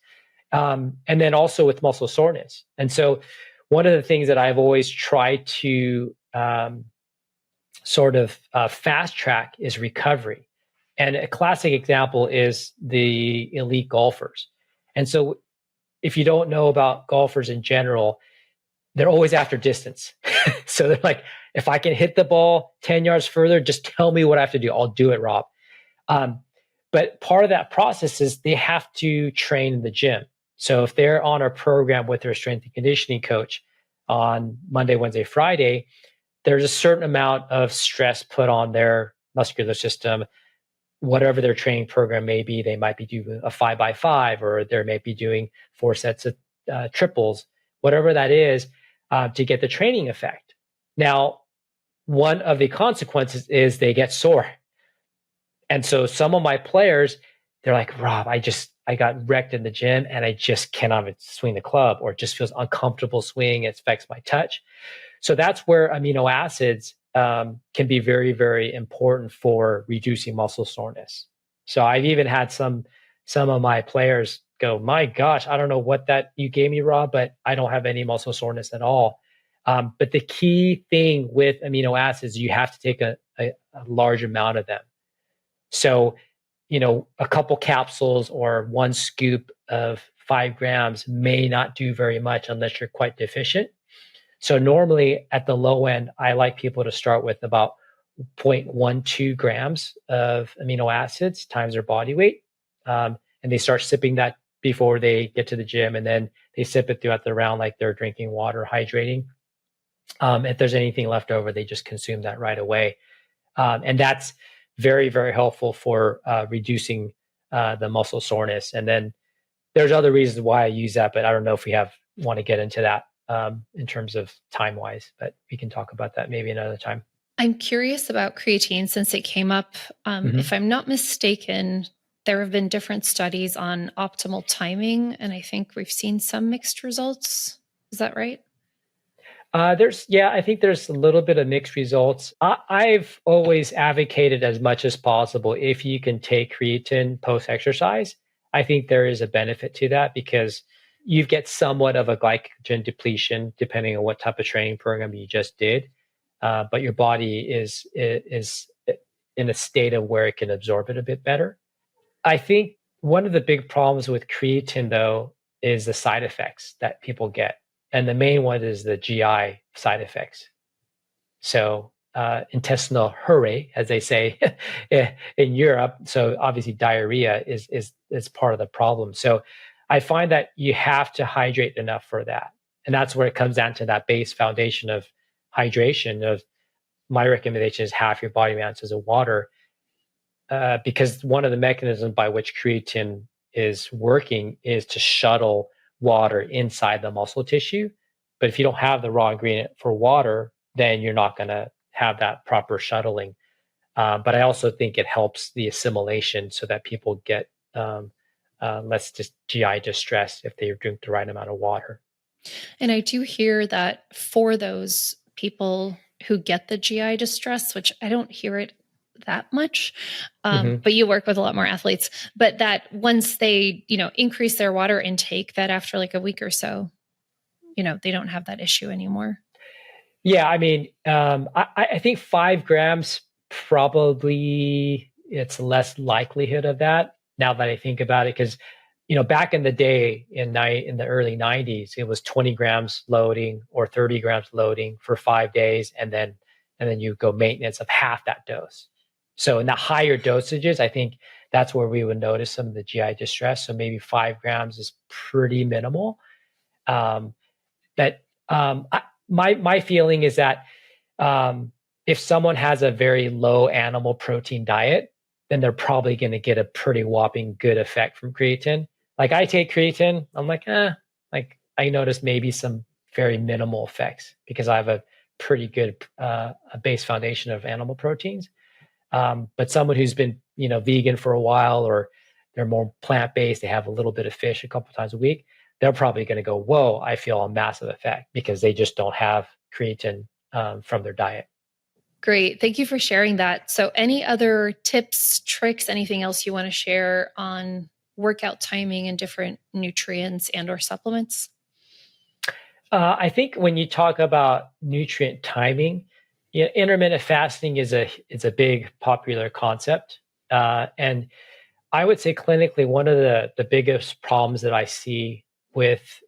And then also with muscle soreness. And so one of the things that I've always tried to fast track is recovery. And a classic example is the elite golfers. And so if you don't know about golfers in general, they're always after distance. So they're like, if I can hit the ball 10 yards further, just tell me what I have to do. I'll do it, Rob. But part of that process is they have to train in the gym. So if they're on a program with their strength and conditioning coach, on Monday, Wednesday, Friday, there's a certain amount of stress put on their muscular system. Whatever their training program may be, they might be doing a 5x5, or they may be doing 4 sets of triples, whatever that is, to get the training effect. Now, one of the consequences is they get sore. And so some of my players, they're like, Rob, I got wrecked in the gym and I just cannot swing the club, or it just feels uncomfortable swinging. It affects my touch. So that's where amino acids can be very, very important for reducing muscle soreness. So I've even had some of my players go, my gosh, I don't know what that you gave me, Rob, but I don't have any muscle soreness at all. But the key thing with amino acids, you have to take a large amount of them. So, a couple capsules or one scoop of 5 grams may not do very much unless you're quite deficient. So normally at the low end, I like people to start with about 0.12 grams of amino acids times their body weight. And they start sipping that before they get to the gym, and then they sip it throughout the round like they're drinking water, hydrating. If there's anything left over, they just consume that right away. And that's very, very helpful for reducing the muscle soreness. And then there's other reasons why I use that, but I don't know if we want to get into that in terms of time wise, but we can talk about that maybe another time. I'm curious about creatine since it came up. If I'm not mistaken, there have been different studies on optimal timing, and I think we've seen some mixed results. Is that right? I think there's a little bit of mixed results. I've always advocated as much as possible, if you can take creatine post-exercise, I think there is a benefit to that, because you get somewhat of a glycogen depletion depending on what type of training program you just did. But your body is in a state of where it can absorb it a bit better. I think one of the big problems with creatine, though, is the side effects that people get. And the main one is the GI side effects. So intestinal hurry, as they say in Europe. So obviously diarrhea is part of the problem. So I find that you have to hydrate enough for that. And that's where it comes down to that base foundation of hydration. Of my recommendation is half your body weight ounces of water, because one of the mechanisms by which creatine is working is to shuttle water inside the muscle tissue. But if you don't have the raw ingredient for water, then you're not going to have that proper shuttling. But I also think it helps the assimilation so that people get less GI distress if they drink the right amount of water. And I do hear that for those people who get the GI distress, which I don't hear it that much, but you work with a lot more athletes, but that once they, increase their water intake, that after like a week or so, they don't have that issue anymore. Yeah. I mean, I think 5 grams, probably it's less likelihood of that now that I think about it. Cause back in the day in the early 90s, it was 20 grams loading or 30 grams loading for 5 days. And then you go maintenance of half that dose. So in the higher dosages, I think that's where we would notice some of the GI distress. So maybe 5 grams is pretty minimal. My feeling is that if someone has a very low animal protein diet, then they're probably going to get a pretty whopping good effect from creatine. Like I take creatine, I'm like I notice maybe some very minimal effects because I have a pretty good a base foundation of animal proteins. But someone who's been, vegan for a while, or they're more plant-based, they have a little bit of fish a couple times a week, they're probably going to go, whoa, I feel a massive effect because they just don't have creatine from their diet. Great. Thank you for sharing that. So any other tips, tricks, anything else you want to share on workout timing and different nutrients and or supplements? I think when you talk about nutrient timing, intermittent fasting is a big popular concept. And I would say clinically, one of the biggest problems that I see with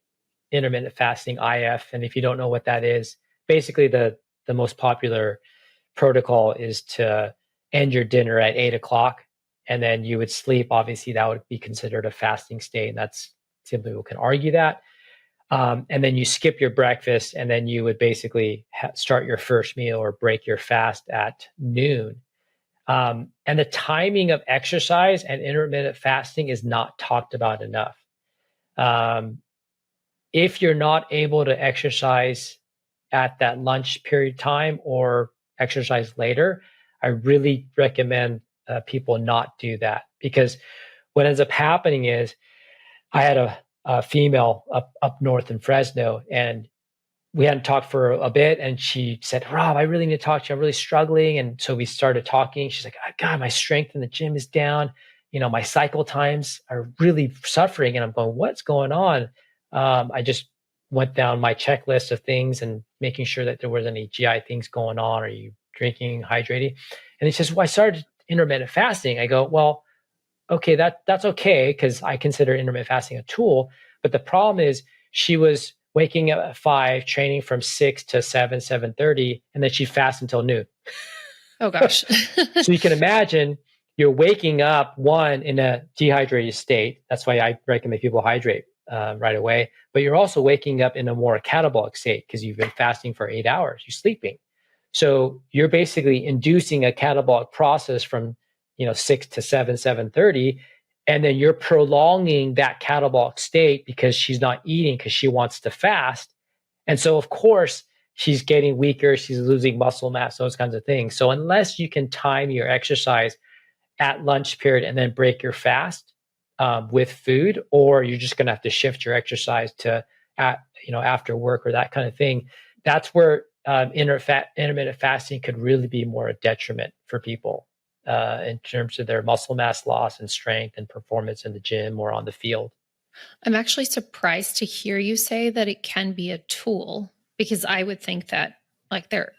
intermittent fasting, IF, and if you don't know what that is, basically the most popular protocol is to end your dinner at 8 o'clock and then you would sleep. Obviously, that would be considered a fasting state. And that's some people can argue that. And then you skip your breakfast, and then you would basically start your first meal or break your fast at noon. And the timing of exercise and intermittent fasting is not talked about enough. If you're not able to exercise at that lunch period time or exercise later, I really recommend people not do that, because what ends up happening is I had a female up north in Fresno, and we hadn't talked for a bit, and she said, Rob, I really need to talk to you. I'm really struggling. And so we started talking. She's like, oh, God, my strength in the gym is down. My cycle times are really suffering. And I'm going, what's going on? I just went down my checklist of things and making sure that there wasn't any GI things going on. Are you drinking, hydrating? And he says, well, I started intermittent fasting. I go, well, okay, that's okay, because I consider intermittent fasting a tool. But the problem is she was waking up at 5, training from 6 to 7, 7:30, and then she fasts until noon. Oh, gosh. So you can imagine you're waking up, one, in a dehydrated state. That's why I recommend people hydrate right away. But you're also waking up in a more catabolic state because you've been fasting for 8 hours. You're sleeping. So you're basically inducing a catabolic process from 6 to 7, 7:30. And then you're prolonging that catabolic state because she's not eating because she wants to fast. And so, of course, she's getting weaker. She's losing muscle mass, those kinds of things. So unless you can time your exercise at lunch period and then break your fast with food, or you're just going to have to shift your exercise to after work or that kind of thing, that's where intermittent fasting could really be more a detriment for people. In terms of their muscle mass loss and strength and performance in the gym or on the field. I'm actually surprised to hear you say that it can be a tool, because I would think that there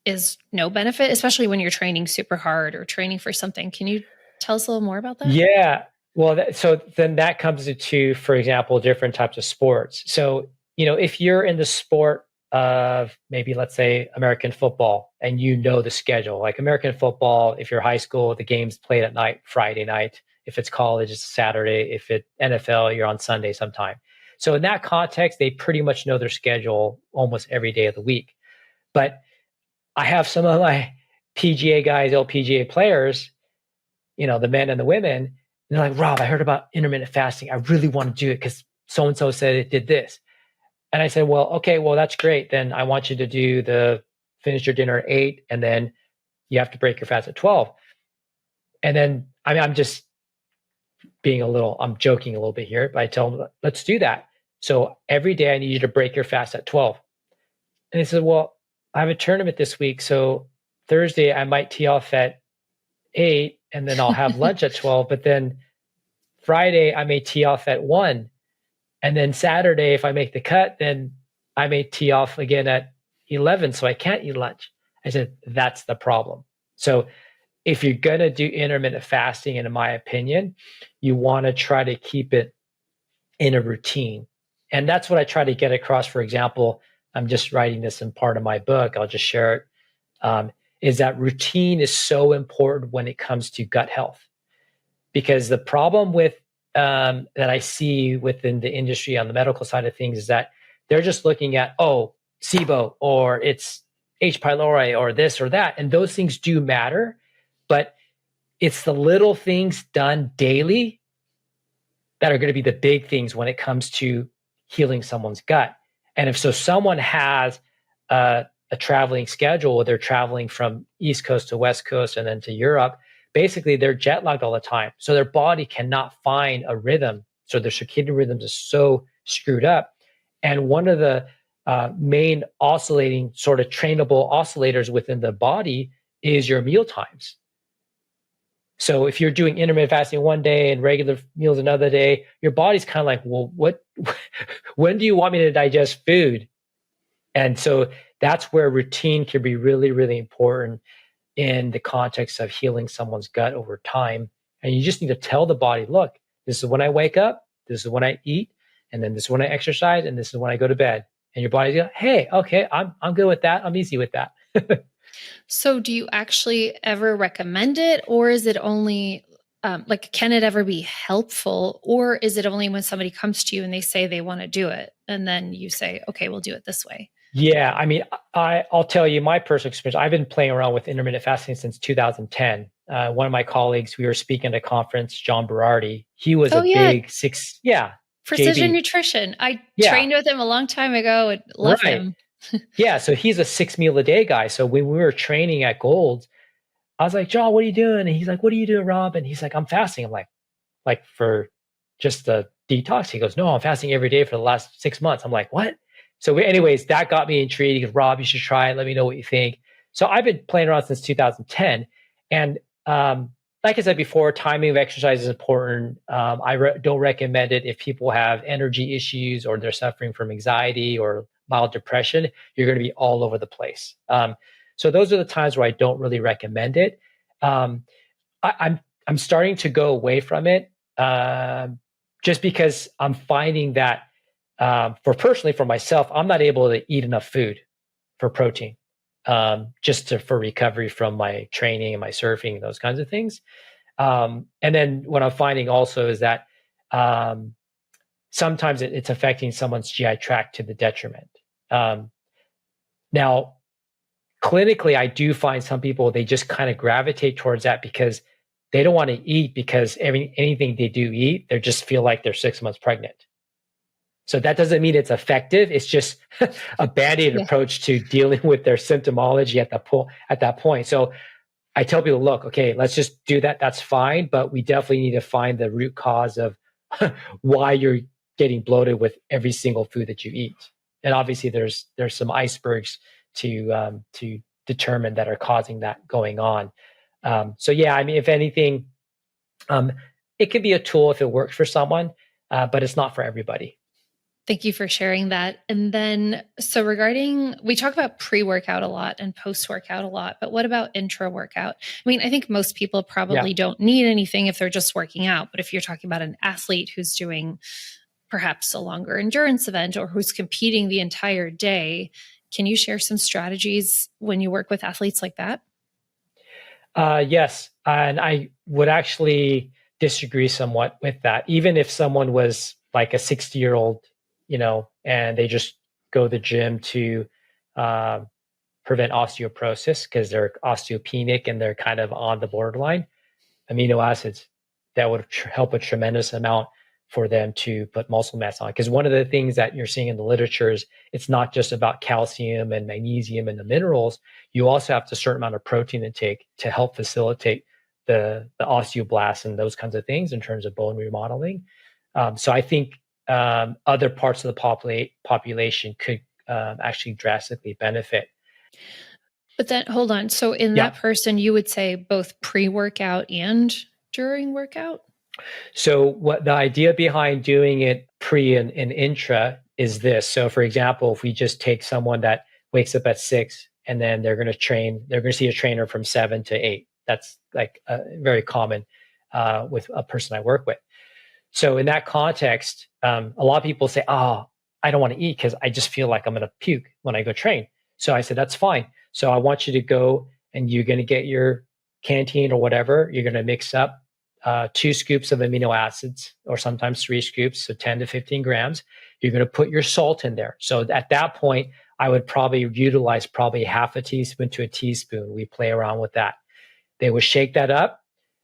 is no benefit, especially when you're training super hard or training for something. Can you tell us a little more about that? Yeah. Well, so then that comes into, for example, different types of sports. So, if you're in the sport of maybe, let's say, American football, and the schedule, like American football, if you're high school, the game's played at night, Friday night. If it's college, it's Saturday. If it's NFL, you're on Sunday sometime. So in that context, they pretty much know their schedule almost every day of the week. But I have some of my PGA guys, LPGA players, the men and the women, and they're like, Rob, I heard about intermittent fasting. I really want to do it because so-and-so said it did this. And I said, well, okay, well, that's great. Then I want you to finish your dinner at 8, and then you have to break your fast at 12. And then, I'm just I'm joking a little bit here, but I tell them, let's do that. So every day I need you to break your fast at 12. And they said, well, I have a tournament this week. So Thursday I might tee off at 8, and then I'll have lunch at 12. But then Friday I may tee off at 1. And then Saturday, if I make the cut, then I may tee off again at 11, so I can't eat lunch. I said, that's the problem. So if you're going to do intermittent fasting, and in my opinion, you want to try to keep it in a routine. And that's what I try to get across. For example, I'm just writing this in part of my book. I'll just share it. Is that routine is so important when it comes to gut health. Because the problem with that I see within the industry on the medical side of things is that they're just looking at, SIBO, or it's H. pylori, or this or that. And those things do matter, but it's the little things done daily that are going to be the big things when it comes to healing someone's gut. And if someone has a traveling schedule, they're traveling from East Coast to West Coast and then to Europe, basically they're jet lagged all the time. So their body cannot find a rhythm. So their circadian rhythms are so screwed up. And one of the main oscillating sort of trainable oscillators within the body is your meal times. So if you're doing intermittent fasting one day and regular meals another day, your body's kind of like, well, when do you want me to digest food? And so that's where routine can be really, really important in the context of healing someone's gut over time. And you just need to tell the body, look, this is when I wake up, this is when I eat, and then this is when I exercise, and this is when I go to bed. And your body's like, hey, okay, I'm good with that. I'm easy with that. So do you actually ever recommend it, or is it only like, can it ever be helpful, or is it only when somebody comes to you and they say they want to do it, and then you say, okay, we'll do it this way? Yeah, I mean, I'll tell you my personal experience. I've been playing around with intermittent fasting since 2010. One of my colleagues, we were speaking at a conference, John Berardi. He was Oh, a yeah. big Precision JB. Nutrition. I Yeah, trained with him a long time ago and love right. him. Yeah, so he's a 6 meal a day guy. So when we were training at Gold, I was like, John, what are you doing? And he's like, what are you doing, Rob? And he's like, I'm fasting. I'm like for just the detox? He goes, no, I'm fasting every day for the last 6 months. I'm like, what? So anyways, that got me intrigued. He goes, Rob, you should try it. Let me know what you think. So I've been playing around since 2010. And like I said before, timing of exercise is important. I don't recommend it if people have energy issues or they're suffering from anxiety or mild depression. You're going to be all over the place. So those are the times where I don't really recommend it. I'm starting to go away from it just because I'm finding that for myself, I'm not able to eat enough food for protein for recovery from my training and my surfing and those kinds of things. And then what I'm finding also is that sometimes it's affecting someone's GI tract to the detriment. Now, clinically, I do find some people, they just kind of gravitate towards that because they don't want to eat, because anything they do eat, they just feel like they're 6 months pregnant. So that doesn't mean it's effective. It's just a band-aid approach to dealing with their symptomology at that point. So I tell people, look, okay, let's just do that. That's fine. But we definitely need to find the root cause of why you're getting bloated with every single food that you eat. And obviously there's some icebergs to determine that are causing that going on. So yeah, I mean, if anything, it can be a tool if it works for someone, but it's not for everybody. Thank you for sharing that. And then, so we talk about pre-workout a lot and post-workout a lot, but what about intra-workout? I mean, I think most people probably don't need anything if they're just working out, but if you're talking about an athlete who's doing perhaps a longer endurance event or who's competing the entire day, can you share some strategies when you work with athletes like that? Yes. And I would actually disagree somewhat with that. Even if someone was like a 60-year-old, and they just go to the gym to prevent osteoporosis because they're osteopenic and they're kind of on the borderline, amino acids, that would help a tremendous amount for them to put muscle mass on. Because one of the things that you're seeing in the literature is it's not just about calcium and magnesium and the minerals. You also have a certain amount of protein intake to help facilitate the osteoblasts and those kinds of things in terms of bone remodeling. So I think other parts of the population could actually drastically benefit. But then, hold on. So in that person, you would say both pre-workout and during workout? So what the idea behind doing it pre and intra is this. So for example, if we just take someone that wakes up at 6 and then they're going to see a trainer from 7 to 8. That's like very common with a person I work with. So in that context, a lot of people say, I don't want to eat because I just feel like I'm going to puke when I go train. So I said, that's fine. So I want you to go and you're going to get your canteen or whatever. You're going to mix up 2 scoops of amino acids, or sometimes 3 scoops, so 10 to 15 grams. You're going to put your salt in there. So at that point, I would probably utilize half a teaspoon to a teaspoon. We play around with that. They would shake that up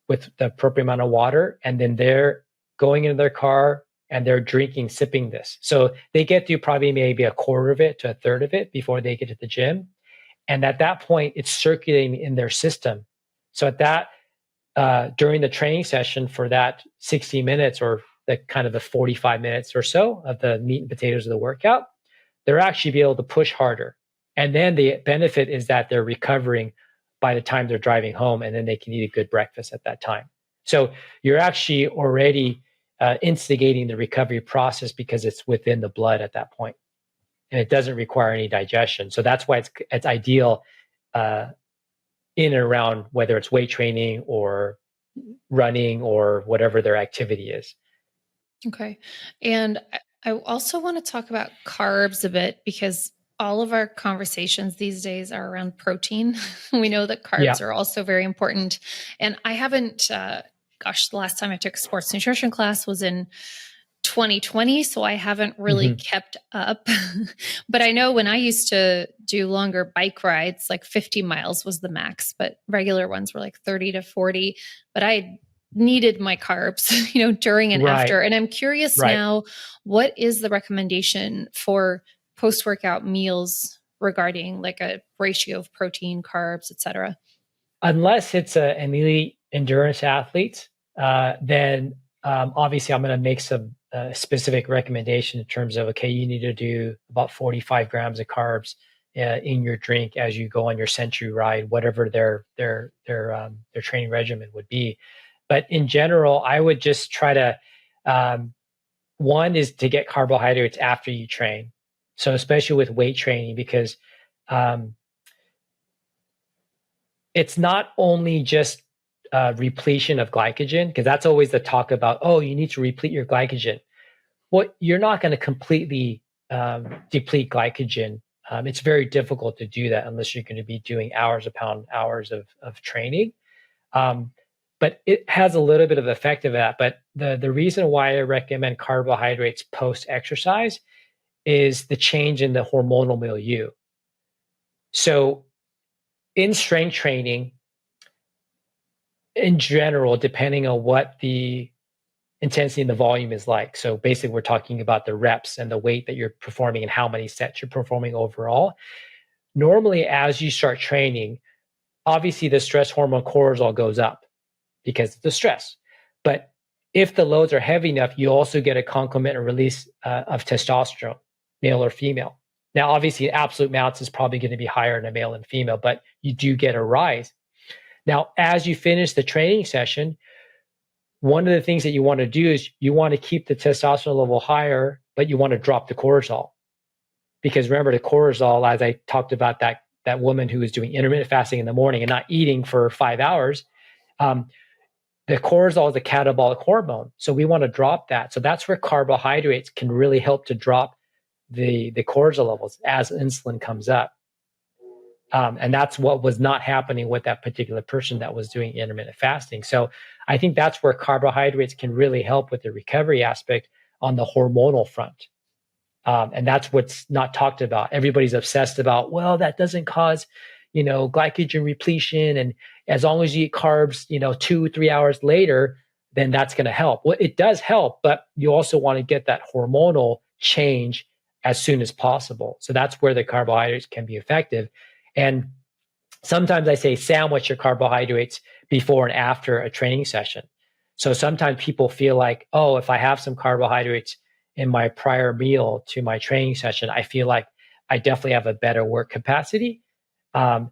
with the appropriate amount of water, and then they're going into their car and they're sipping this. So they get through probably maybe a quarter of it to a third of it before they get to the gym. And at that point, it's circulating in their system. So at that, during the training session for that 60 minutes or the kind of the 45 minutes or so of the meat and potatoes of the workout, they're actually be able to push harder. And then the benefit is that they're recovering by the time they're driving home, and then they can eat a good breakfast at that time. So you're actually already instigating the recovery process because it's within the blood at that point, and it doesn't require any digestion. So that's why it's ideal in and around whether it's weight training or running or whatever their activity is. Okay. And I also want to talk about carbs a bit, because all of our conversations these days are around protein. We know that carbs are also very important. And I haven't the last time I took a sports nutrition class was in 2020. So I haven't really kept up, but I know when I used to do longer bike rides, like 50 miles was the max, but regular ones were like 30 to 40, but I needed my carbs, during and after. And I'm curious now, what is the recommendation for post-workout meals regarding like a ratio of protein, carbs, et cetera? Unless it's an elite endurance athlete, then obviously I'm going to make some specific recommendation in terms of, okay, you need to do about 45 grams of carbs in your drink as you go on your century ride, whatever their training regimen would be. But in general, I would just try to, one is to get carbohydrates after you train. So especially with weight training, because it's not only just repletion of glycogen, because that's always the talk about, oh, you need to replete your glycogen. Well, you're not going to completely deplete glycogen. It's very difficult to do that unless you're going to be doing hours upon hours of training. But it has a little bit of effect of that. But the reason why I recommend carbohydrates post-exercise is the change in the hormonal milieu. So in strength training, in general, depending on what the intensity and the volume is like. So basically, we're talking about the reps and the weight that you're performing and how many sets you're performing overall. Normally, as you start training, obviously the stress hormone cortisol goes up because of the stress. But if the loads are heavy enough, you also get a concomitant release of testosterone, male or female. Now, obviously, absolute amounts is probably going to be higher in a male and female, but you do get a rise. Now, as you finish the training session, one of the things that you want to do is you want to keep the testosterone level higher, but you want to drop the cortisol. Because remember, the cortisol, as I talked about that woman who was doing intermittent fasting in the morning and not eating for 5 hours, the cortisol is a catabolic hormone. So we want to drop that. So that's where carbohydrates can really help to drop the cortisol levels as insulin comes up. And that's what was not happening with that particular person that was doing intermittent fasting. So I think that's where carbohydrates can really help with the recovery aspect on the hormonal front. And that's what's not talked about. Everybody's obsessed about, well, that doesn't cause, glycogen repletion. And as long as you eat carbs, 2-3 hours later, then that's going to help. Well, it does help, but you also want to get that hormonal change as soon as possible. So that's where the carbohydrates can be effective. And sometimes I say sandwich your carbohydrates before and after a training session. So sometimes people feel like, oh, if I have some carbohydrates in my prior meal to my training session, I feel like I definitely have a better work capacity. And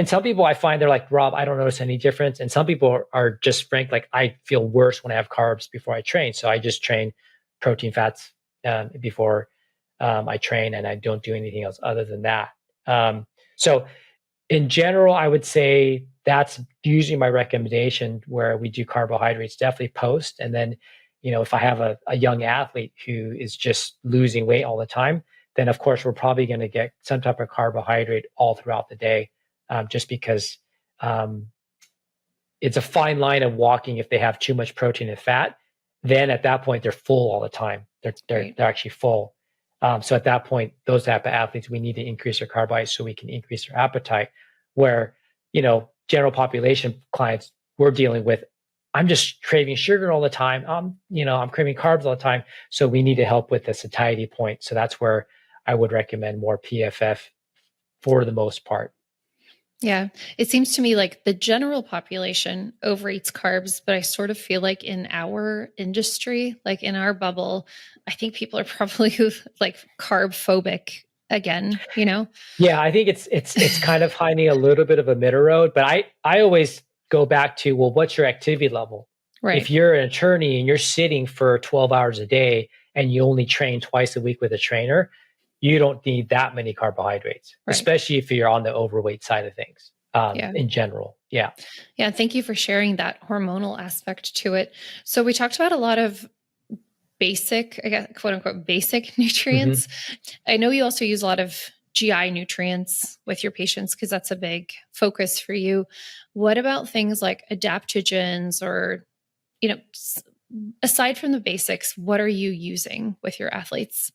some people I find they're like, Rob, I don't notice any difference. And some people are just frank, like I feel worse when I have carbs before I train. So I just train protein fats before I train, and I don't do anything else other than that. So in general, I would say that's usually my recommendation, where we do carbohydrates definitely post. And then, if I have a young athlete who is just losing weight all the time, then of course we're probably going to get some type of carbohydrate all throughout the day, just because it's a fine line of walking. If they have too much protein and fat, then at that point they're full all the time. They're actually full. So at that point, those type of athletes, we need to increase their carbohydrates so we can increase their appetite. Where, general population clients we're dealing with, I'm just craving sugar all the time. I'm craving carbs all the time. So we need to help with the satiety point. So that's where I would recommend more PFF for the most part. Yeah. It seems to me like the general population overeats carbs, but I sort of feel like in our industry, like in our bubble, I think people are probably like carb phobic again, Yeah, I think it's kind of finding a little bit of a middle road, but I always go back to, well, what's your activity level? Right. If you're an attorney and you're sitting for 12 hours a day and you only train twice a week with a trainer, you don't need that many carbohydrates, right, especially if you're on the overweight side of things, in general. Yeah. Yeah. Thank you for sharing that hormonal aspect to it. So we talked about a lot of basic, I guess, quote unquote, basic nutrients. Mm-hmm. I know you also use a lot of GI nutrients with your patients because that's a big focus for you. What about things like adaptogens or aside from the basics, what are you using with your athletes?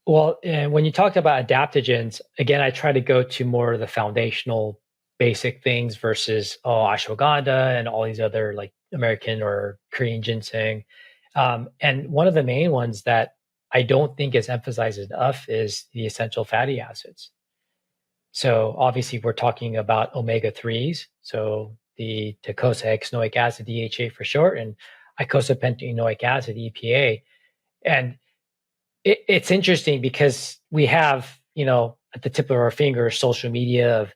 Well, and when you talked about adaptogens, again, I try to go to more of the foundational basic things versus ashwagandha and all these other like American or Korean ginseng. And one of the main ones that I don't think is emphasized enough is the essential fatty acids. So obviously we're talking about omega-3s. So the docosahexaenoic acid, DHA for short, and icosapentaenoic acid, EPA. And it's interesting because we have, at the tip of our finger, social media of,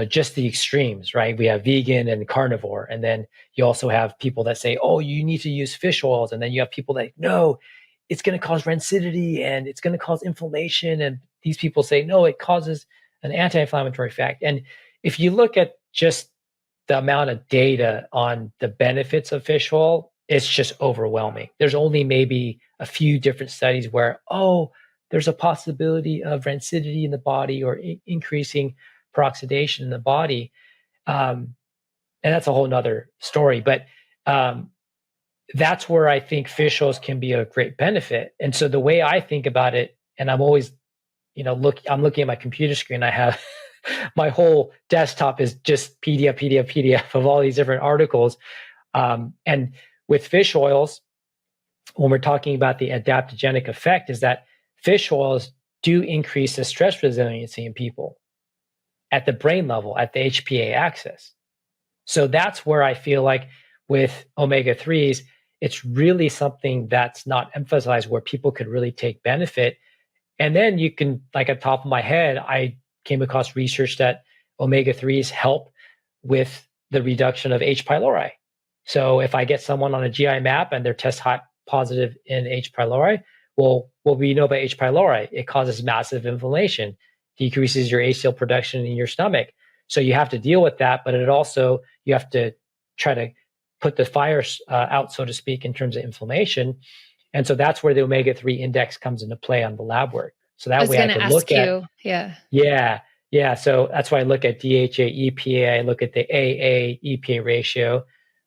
just the extremes, right? We have vegan and carnivore. And then you also have people that say, oh, you need to use fish oils. And then you have people that, no, it's going to cause rancidity and it's going to cause inflammation. And these people say, no, it causes an anti-inflammatory effect. And if you look at just the amount of data on the benefits of fish oil, it's just overwhelming. There's only maybe a few different studies where, there's a possibility of rancidity in the body or increasing peroxidation in the body. And that's a whole nother story. But that's where I think fish oils can be a great benefit. And so the way I think about it, and I'm always, I'm looking at my computer screen, I have my whole desktop is just PDF of all these different articles. And with fish oils, when we're talking about the adaptogenic effect, is that fish oils do increase the stress resiliency in people at the brain level, at the HPA axis. So that's where I feel like with omega-3s, it's really something that's not emphasized where people could really take benefit. And then you can, like at the top of my head, I came across research that omega-3s help with the reduction of H. pylori. So if I get someone on a GI map and they're test positive in H. pylori, well, what we know about H. pylori, it causes massive inflammation, decreases your HCl production in your stomach. So you have to deal with that, but it also, you have to try to put the fires out, so to speak, in terms of inflammation. And so that's where the omega-3 index comes into play on the lab work. So that way I can look at, yeah. So that's why I look at DHA, EPA, I look at the AA EPA ratio,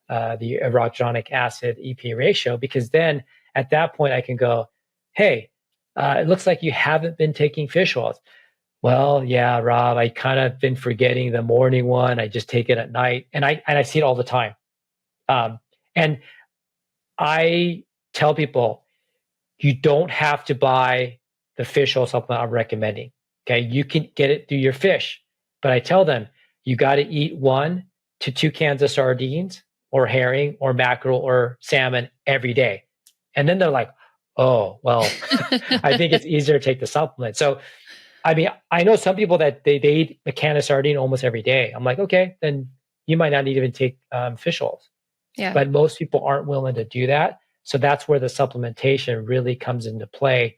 the arachidonic acid EPA ratio, because then at that point I can go, hey, it looks like you haven't been taking fish oils. Well, yeah, Rob, I kind of been forgetting the morning one. I just take it at night, and I see it all the time. And I tell people, you don't have to buy the fish oil supplement I'm recommending. Okay, you can get it through your fish, but I tell them you got to eat 1 to 2 cans of sardines or herring or mackerel or salmon every day, and then they're like, oh, well, I think it's easier to take the supplement. So, I mean, I know some people that they eat a can of sardine almost every day. I'm like, okay, then you might not even take fish oils. Yeah. But most people aren't willing to do that. So that's where the supplementation really comes into play.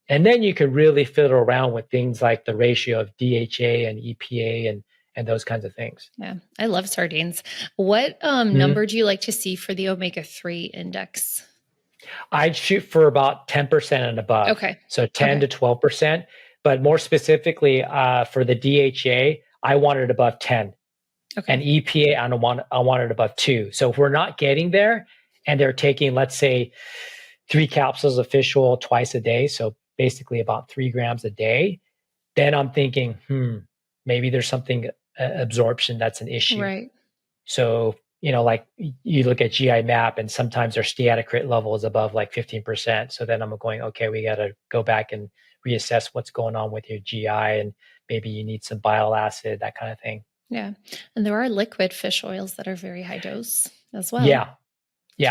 And then you can really fiddle around with things like the ratio of DHA and EPA and those kinds of things. Yeah, I love sardines. What number do you like to see for the omega-3 index? I'd shoot for about 10% and above. Okay. So 10 to 12%. But more specifically, for the DHA, I want it above 10. Okay. And EPA, I want it above 2. So if we're not getting there and they're taking, let's say, 3 capsules of fish oil twice a day, so basically about 3 grams a day, then I'm thinking, maybe there's something absorption that's an issue. Right. So, like you look at GI map and sometimes their steatocrit level is above like 15%. So then I'm going, okay, we got to go back and reassess what's going on with your GI and maybe you need some bile acid, that kind of thing. Yeah. And there are liquid fish oils that are very high dose as well. Yeah.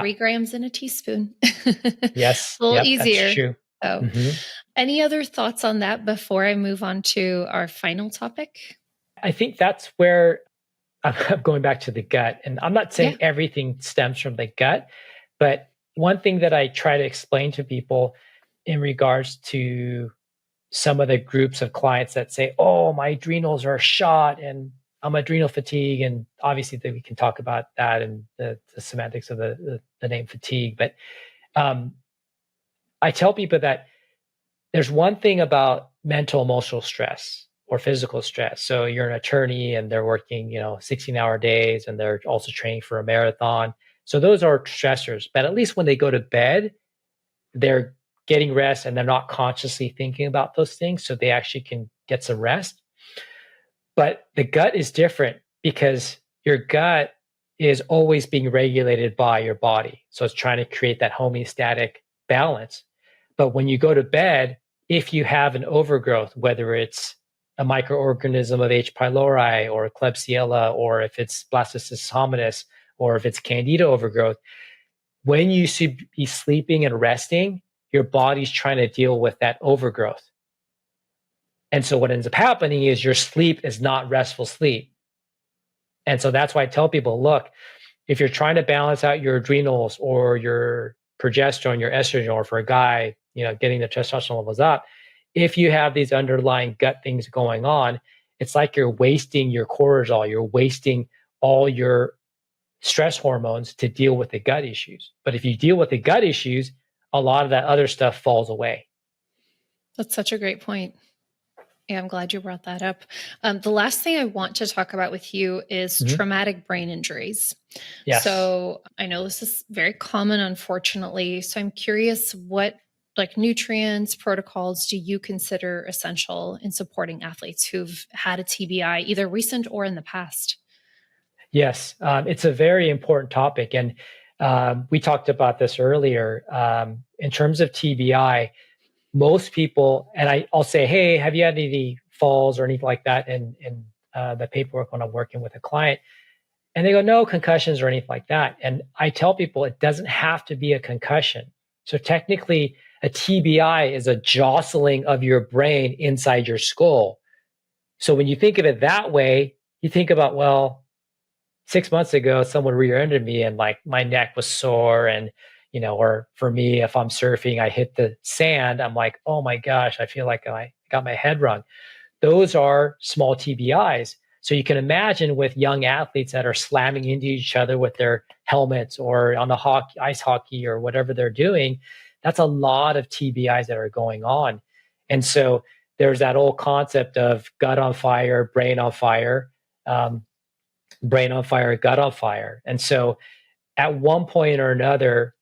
3 grams in a teaspoon. Yes. A little easier. That's true. Oh, Any other thoughts on that before I move on to our final topic? I think that's where I'm going back to the gut. And I'm not saying everything stems from the gut, but one thing that I try to explain to people in regards to some of the groups of clients that say, oh, my adrenals are shot and I'm adrenal fatigue. And obviously we can talk about that and the semantics of the name fatigue. But I tell people that there's one thing about mental, emotional stress or physical stress. So you're an attorney and they're working, 16-hour days and they're also training for a marathon. So those are stressors, but at least when they go to bed, they're getting rest and they're not consciously thinking about those things. So they actually can get some rest. But the gut is different because your gut is always being regulated by your body. So it's trying to create that homeostatic balance. But when you go to bed, if you have an overgrowth, whether it's a microorganism of H. pylori or Klebsiella, or if it's Blastocystis hominis, or if it's Candida overgrowth, when you should be sleeping and resting, your body's trying to deal with that overgrowth. And so what ends up happening is your sleep is not restful sleep. And so that's why I tell people, look, if you're trying to balance out your adrenals or your progesterone, your estrogen, or for a guy, getting the testosterone levels up, if you have these underlying gut things going on, it's like you're wasting your cortisol, you're wasting all your stress hormones to deal with the gut issues. But if you deal with the gut issues, a lot of that other stuff falls away. That's such a great point. Yeah, I'm glad you brought that up. The last thing I want to talk about with you is traumatic brain injuries. Yes. So I know this is very common, unfortunately. So I'm curious, what nutrients, protocols do you consider essential in supporting athletes who've had a TBI, either recent or in the past? Yes, it's a very important topic. And we talked about this earlier. In terms of TBI, most people, and I'll say, hey, have you had any falls or anything like that in the paperwork when I'm working with a client? And they go, no concussions or anything like that. And I tell people it doesn't have to be a concussion. So technically, a TBI is a jostling of your brain inside your skull. So when you think of it that way, you think about, well, 6 months ago, someone rear-ended me and like my neck was sore, and or for me, if I'm surfing, I hit the sand, I'm like, oh my gosh, I feel like I got my head wrung. Those are small TBIs. So you can imagine with young athletes that are slamming into each other with their helmets or on the ice hockey or whatever they're doing, that's a lot of TBIs that are going on. And so there's that old concept of gut on fire, brain on fire, brain on fire, gut on fire. And so at one point or another,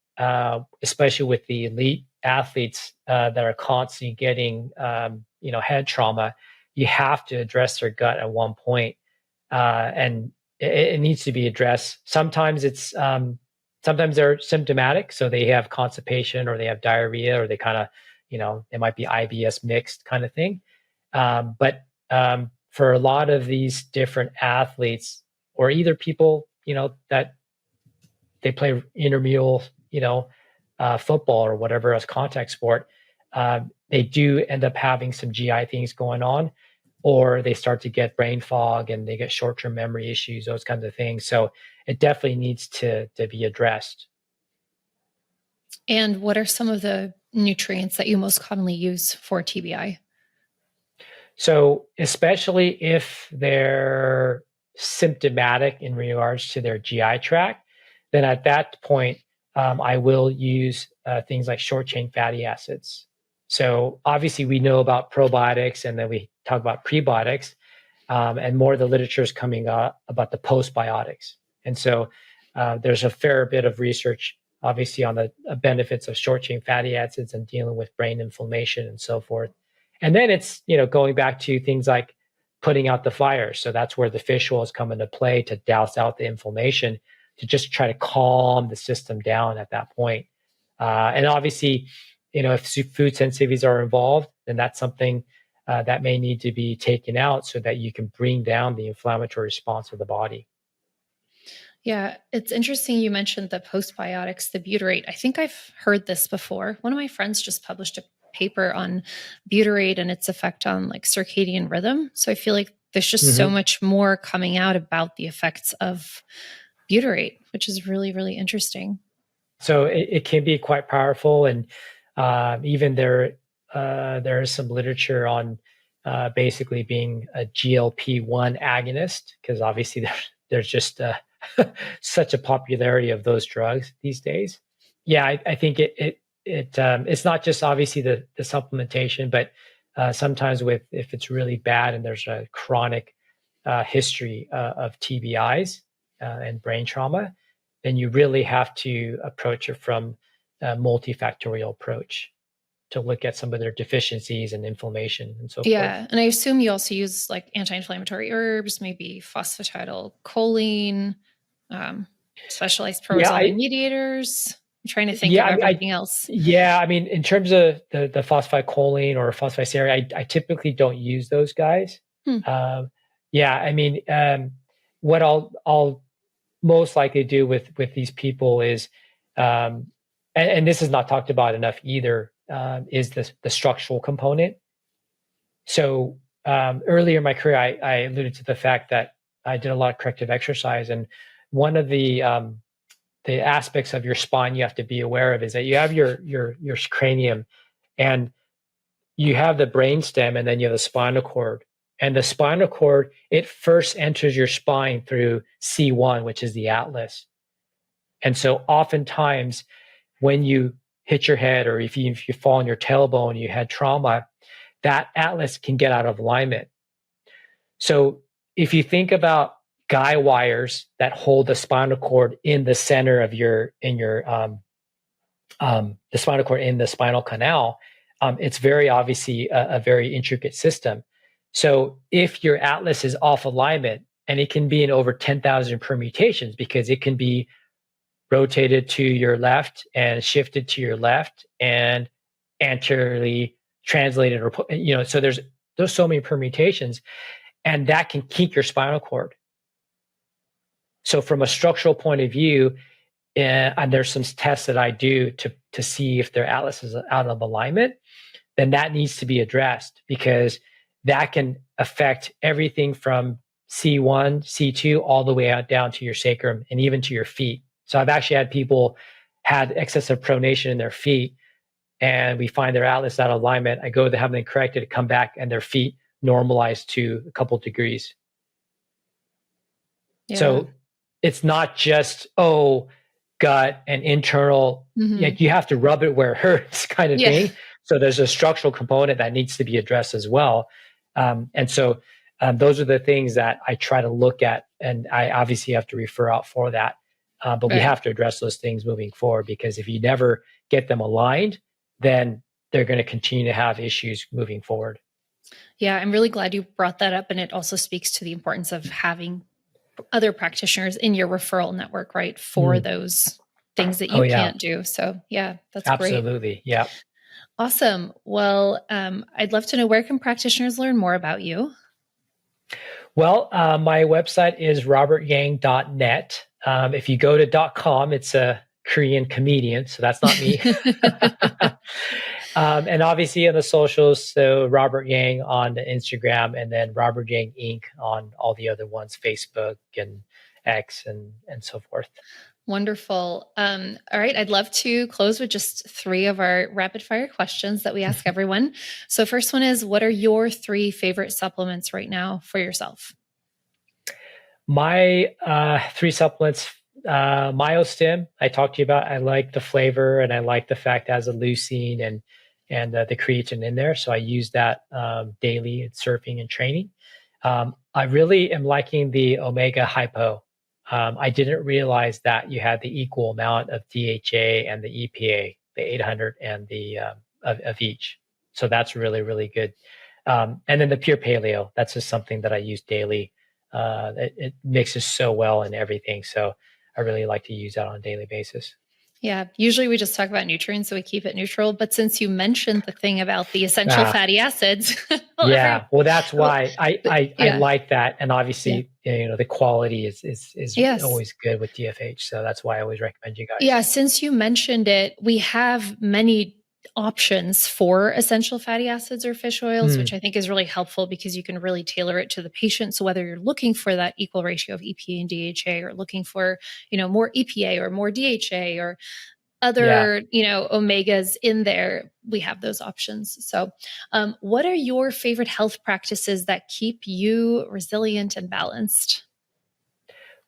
especially with the elite athletes that are constantly getting, head trauma, you have to address their gut at one point, and it needs to be addressed. Sometimes sometimes they're symptomatic, so they have constipation or they have diarrhea or they kind of, it might be IBS mixed kind of thing. But for a lot of these different athletes, or either people, that they play intramural, football or whatever as contact sport, they do end up having some GI things going on, or they start to get brain fog and they get short-term memory issues, those kinds of things. So it definitely needs to be addressed. And what are some of the nutrients that you most commonly use for TBI? So especially if they're symptomatic in regards to their GI tract, then at that point, I will use things like short chain fatty acids. So obviously we know about probiotics, and then we talk about prebiotics, and more of the literature is coming up about the postbiotics. And so there's a fair bit of research, obviously, on the benefits of short chain fatty acids and dealing with brain inflammation and so forth. And then it's, going back to things like putting out the fire. So that's where the fish oils come into play to douse out the inflammation, to just try to calm the system down at that point. And obviously, if food sensitivities are involved, then that's something that may need to be taken out so that you can bring down the inflammatory response of the body. Yeah, it's interesting you mentioned the postbiotics, the butyrate. I think I've heard this before. One of my friends just published a paper on butyrate and its effect on circadian rhythm. So I feel like there's just so much more coming out about the effects of butyrate, which is really, really interesting. So it can be quite powerful. And even there is some literature on basically being a GLP-1 agonist, because obviously there's just such a popularity of those drugs these days. Yeah, I think it's not just obviously the supplementation, but sometimes if it's really bad and there's a chronic history of TBIs and brain trauma, then you really have to approach it from a multifactorial approach to look at some of their deficiencies and inflammation and so forth. Yeah. And I assume you also use like anti-inflammatory herbs, maybe phosphatidylcholine, specialized pro-resolving mediators. I'm trying to think of everything else. Yeah, I mean, in terms of the phosphatidylcholine or phosphocysteine, I typically don't use those guys. Yeah, I mean, what I'll most likely do with these people is, and this is not talked about enough either, is the structural component. So earlier in my career, I alluded to the fact that I did a lot of corrective exercise, and one of the aspects of your spine you have to be aware of is that you have your cranium, and you have the brainstem, and then you have the spinal cord. And the spinal cord, it first enters your spine through C1, which is the atlas. And so oftentimes when you hit your head, or if you fall on your tailbone, you had trauma, that atlas can get out of alignment. So if you think about guy wires that hold the spinal cord in the center of the spinal cord in the spinal canal, it's very obviously a very intricate system. So if your atlas is off alignment, and it can be in over 10,000 permutations, because it can be rotated to your left and shifted to your left and anteriorly translated, or so there's so many permutations, and that can kink your spinal cord. So from a structural point of view, and there's some tests that I do to see if their atlas is out of alignment, then that needs to be addressed, because that can affect everything from C1, C2, all the way out down to your sacrum and even to your feet. So I've actually had people had excessive pronation in their feet, and we find their atlas out of alignment. I go to have them corrected, come back, and their feet normalized to a couple degrees. Yeah. So it's not just, gut and internal, like you have to rub it where it hurts kind of thing. So there's a structural component that needs to be addressed as well. And so those are the things that I try to look at, and I obviously have to refer out for that. But we have to address those things moving forward, because if you never get them aligned, then they're going to continue to have issues moving forward. Yeah, I'm really glad you brought that up. And it also speaks to the importance of having other practitioners in your referral network, right, for those things that you can't do. So yeah, that's great. Absolutely. Yeah. Awesome. Well, I'd love to know, where can practitioners learn more about you? Well, my website is robertyang.net. If you go to .com, it's a Korean comedian, so that's not me. And obviously on the socials, so Robert Yang on the Instagram, and then Robert Yang Inc. on all the other ones, Facebook and X and so forth. Wonderful. All right. I'd love to close with just 3 of our rapid fire questions that we ask everyone. So first one is, what are your 3 favorite supplements right now for yourself? My 3 supplements, Myostim, I talked to you about. I like the flavor, and I like the fact it has a leucine and the creatine in there. So I use that daily in surfing and training. I really am liking the Omega Hypo. I didn't realize that you had the equal amount of DHA and the EPA, the 800 and the of each. So that's really, really good. And then the Pure Paleo, that's just something that I use daily. It mixes so well in everything. So I really like to use that on a daily basis. Yeah. Usually we just talk about nutrients, so we keep it neutral. But since you mentioned the thing about the essential fatty acids. Well, that's why I like that. And obviously, the quality is always good with DFH. So that's why I always recommend you guys. Yeah. Since you mentioned it, we have many options for essential fatty acids or fish oils, which I think is really helpful, because you can really tailor it to the patient. So whether you're looking for that equal ratio of EPA and DHA, or looking for, more EPA or more DHA or other, omegas in there, we have those options. So what are your favorite health practices that keep you resilient and balanced?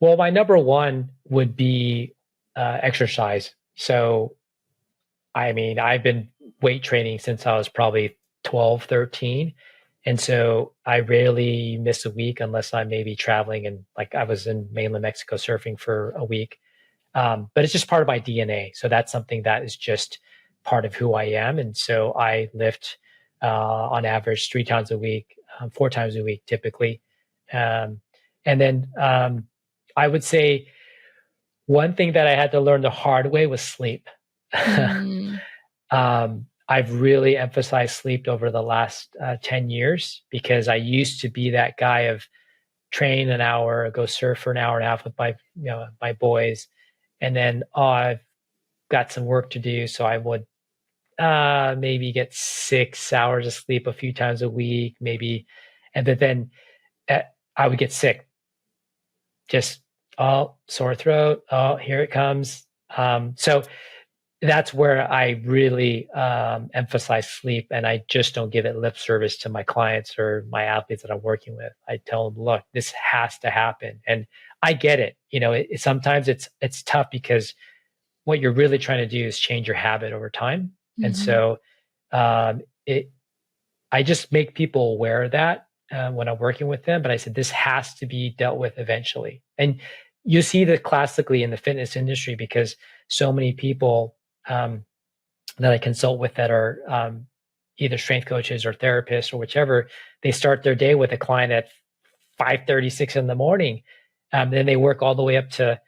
Well, my number one would be exercise. So, I mean, I've been weight training since I was probably 12, 13. And so I rarely miss a week unless I'm maybe traveling, and like I was in mainland Mexico surfing for a week. But it's just part of my DNA. So that's something that is just part of who I am. And so I lift on average 3 times a week, 4 times a week typically. And then I would say one thing that I had to learn the hard way was sleep. Mm. I've really emphasized sleep over the last 10 years because I used to be that guy of train an hour, go surf for an hour and a half with my boys, and then I've got some work to do, so I would maybe get 6 hours of sleep a few times a week, maybe, but then I would get sick. Just sore throat. Oh, here it comes. So that's where I really emphasize sleep, and I just don't give it lip service to my clients or my athletes that I'm working with. I tell them, look, this has to happen, and I get it. Sometimes it's tough because what you're really trying to do is change your habit over time, and so I just make people aware of that when I'm working with them. But I said this has to be dealt with eventually, and you see that classically in the fitness industry because so many people that I consult with that are either strength coaches or therapists or whichever, they start their day with a client at 5:36 in the morning. Then they work all the way up to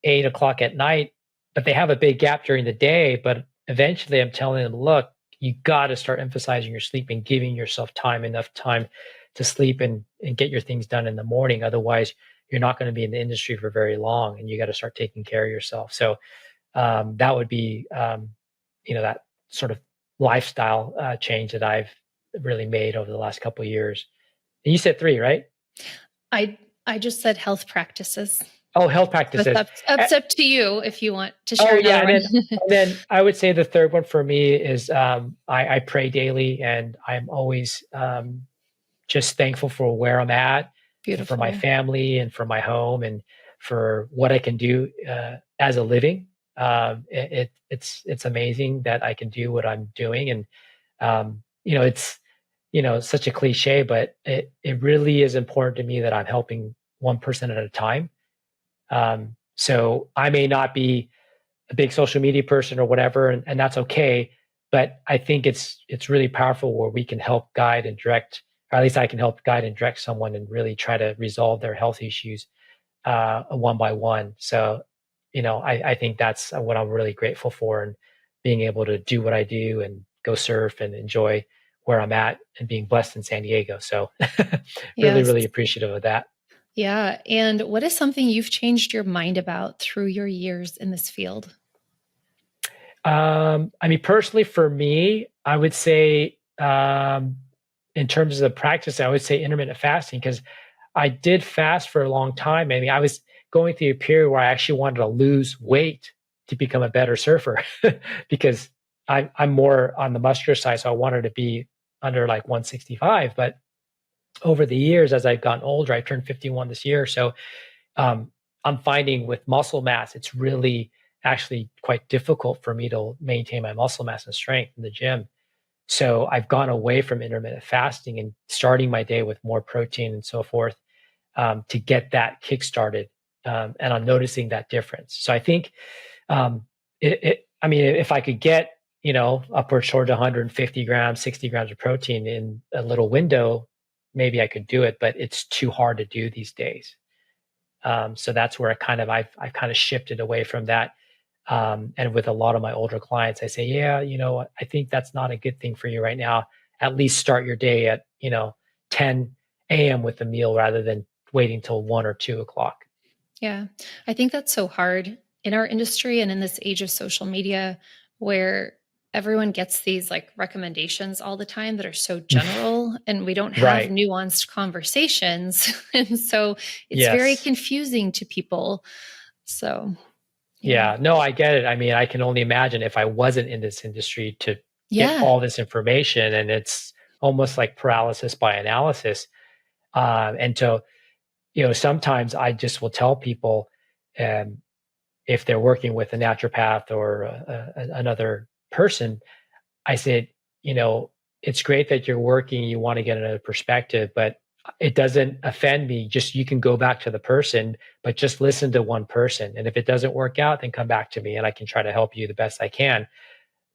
8 o'clock at night, but they have a big gap during the day. But eventually, I'm telling them, look, you got to start emphasizing your sleep and giving yourself enough time to sleep and get your things done in the morning. Otherwise, you're not going to be in the industry for very long, and you got to start taking care of yourself. So that would be, that sort of lifestyle change that I've really made over the last couple of years. And you said 3, right? I just said health practices. Oh, health practices. So it's up to you if you want to share. Oh, yeah. And then I would say the third one for me is I pray daily, and I'm always just thankful for where I'm at, for my family and for my home and for what I can do as a living. It's amazing that I can do what I'm doing. And, it's, such a cliche, but it really is important to me that I'm helping one person at a time. So I may not be a big social media person or whatever, and that's okay. But I think it's really powerful where we can help guide and direct, or at least I can help guide and direct someone and really try to resolve their health issues one by one. So, I think that's what I'm really grateful for, and being able to do what I do and go surf and enjoy where I'm at and being blessed in San Diego. So really appreciative of that. Yeah. And what is something you've changed your mind about through your years in this field? Personally for me, I would say, in terms of the practice, I would say intermittent fasting, because I did fast for a long time. I was going through a period where I actually wanted to lose weight to become a better surfer because I'm more on the muscular side. So I wanted to be under like 165. But over the years, as I've gotten older, I turned 51 this year. So I'm finding with muscle mass, it's really actually quite difficult for me to maintain my muscle mass and strength in the gym. So I've gone away from intermittent fasting and starting my day with more protein and so forth to get that kick started. And I'm noticing that difference. So I think, if I could get, upwards toward 150 grams, 60 grams of protein in a little window, maybe I could do it, but it's too hard to do these days. So that's where I've kind of shifted away from that. And with a lot of my older clients, I say, yeah, I think that's not a good thing for you right now. At least start your day at, 10 a.m. with a meal rather than waiting till 1 or 2 o'clock. Yeah. I think that's so hard in our industry and in this age of social media where everyone gets these like recommendations all the time that are so general and we don't have nuanced conversations. And so it's very confusing to people. So yeah, no, I get it. I can only imagine if I wasn't in this industry to get all this information, and it's almost like paralysis by analysis. And so, sometimes I just will tell people, if they're working with a naturopath or another person, I said, it's great that you're working, you want to get another perspective, but it doesn't offend me. Just you can go back to the person, but just listen to one person. And if it doesn't work out, then come back to me and I can try to help you the best I can.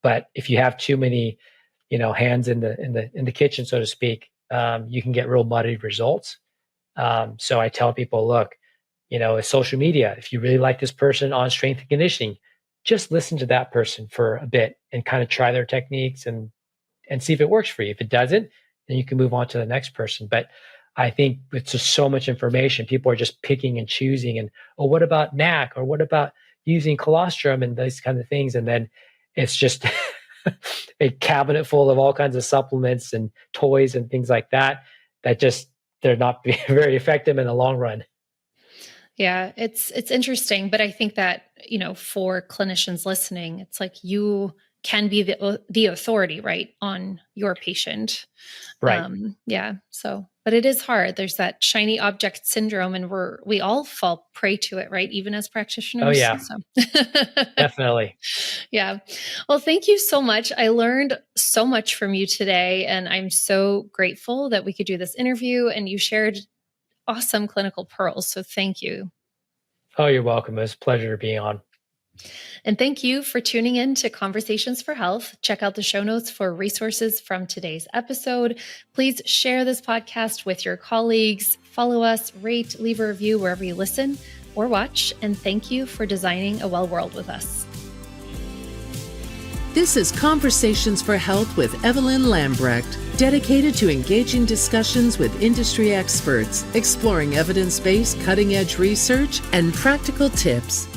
But if you have too many, hands in the kitchen, so to speak, you can get real muddied results. So I tell people, look, with social media, if you really like this person on strength and conditioning, just listen to that person for a bit and kind of try their techniques and see if it works for you. If it doesn't, then you can move on to the next person. But I think it's just so much information. People are just picking and choosing. And, what about NAC? Or what about using colostrum and those kind of things? And then it's just a cabinet full of all kinds of supplements and toys and things like that, they're not very effective in the long run. Yeah, it's interesting. But I think that, for clinicians listening, it's like you can be the authority, right, on your patient. Right. But it is hard. There's that shiny object syndrome, and we all fall prey to it, right? Even as practitioners. Oh yeah, so. Definitely. Yeah. Well, thank you so much. I learned so much from you today, and I'm so grateful that we could do this interview and you shared awesome clinical pearls. So thank you. Oh, you're welcome. It was a pleasure being on. And thank you for tuning in to Conversations for Health. Check out the show notes for resources from today's episode. Please share this podcast with your colleagues. Follow us, rate, leave a review wherever you listen or watch. And thank you for designing a well world with us. This is Conversations for Health with Evelyn Lambrecht, dedicated to engaging discussions with industry experts, exploring evidence-based cutting-edge research and practical tips.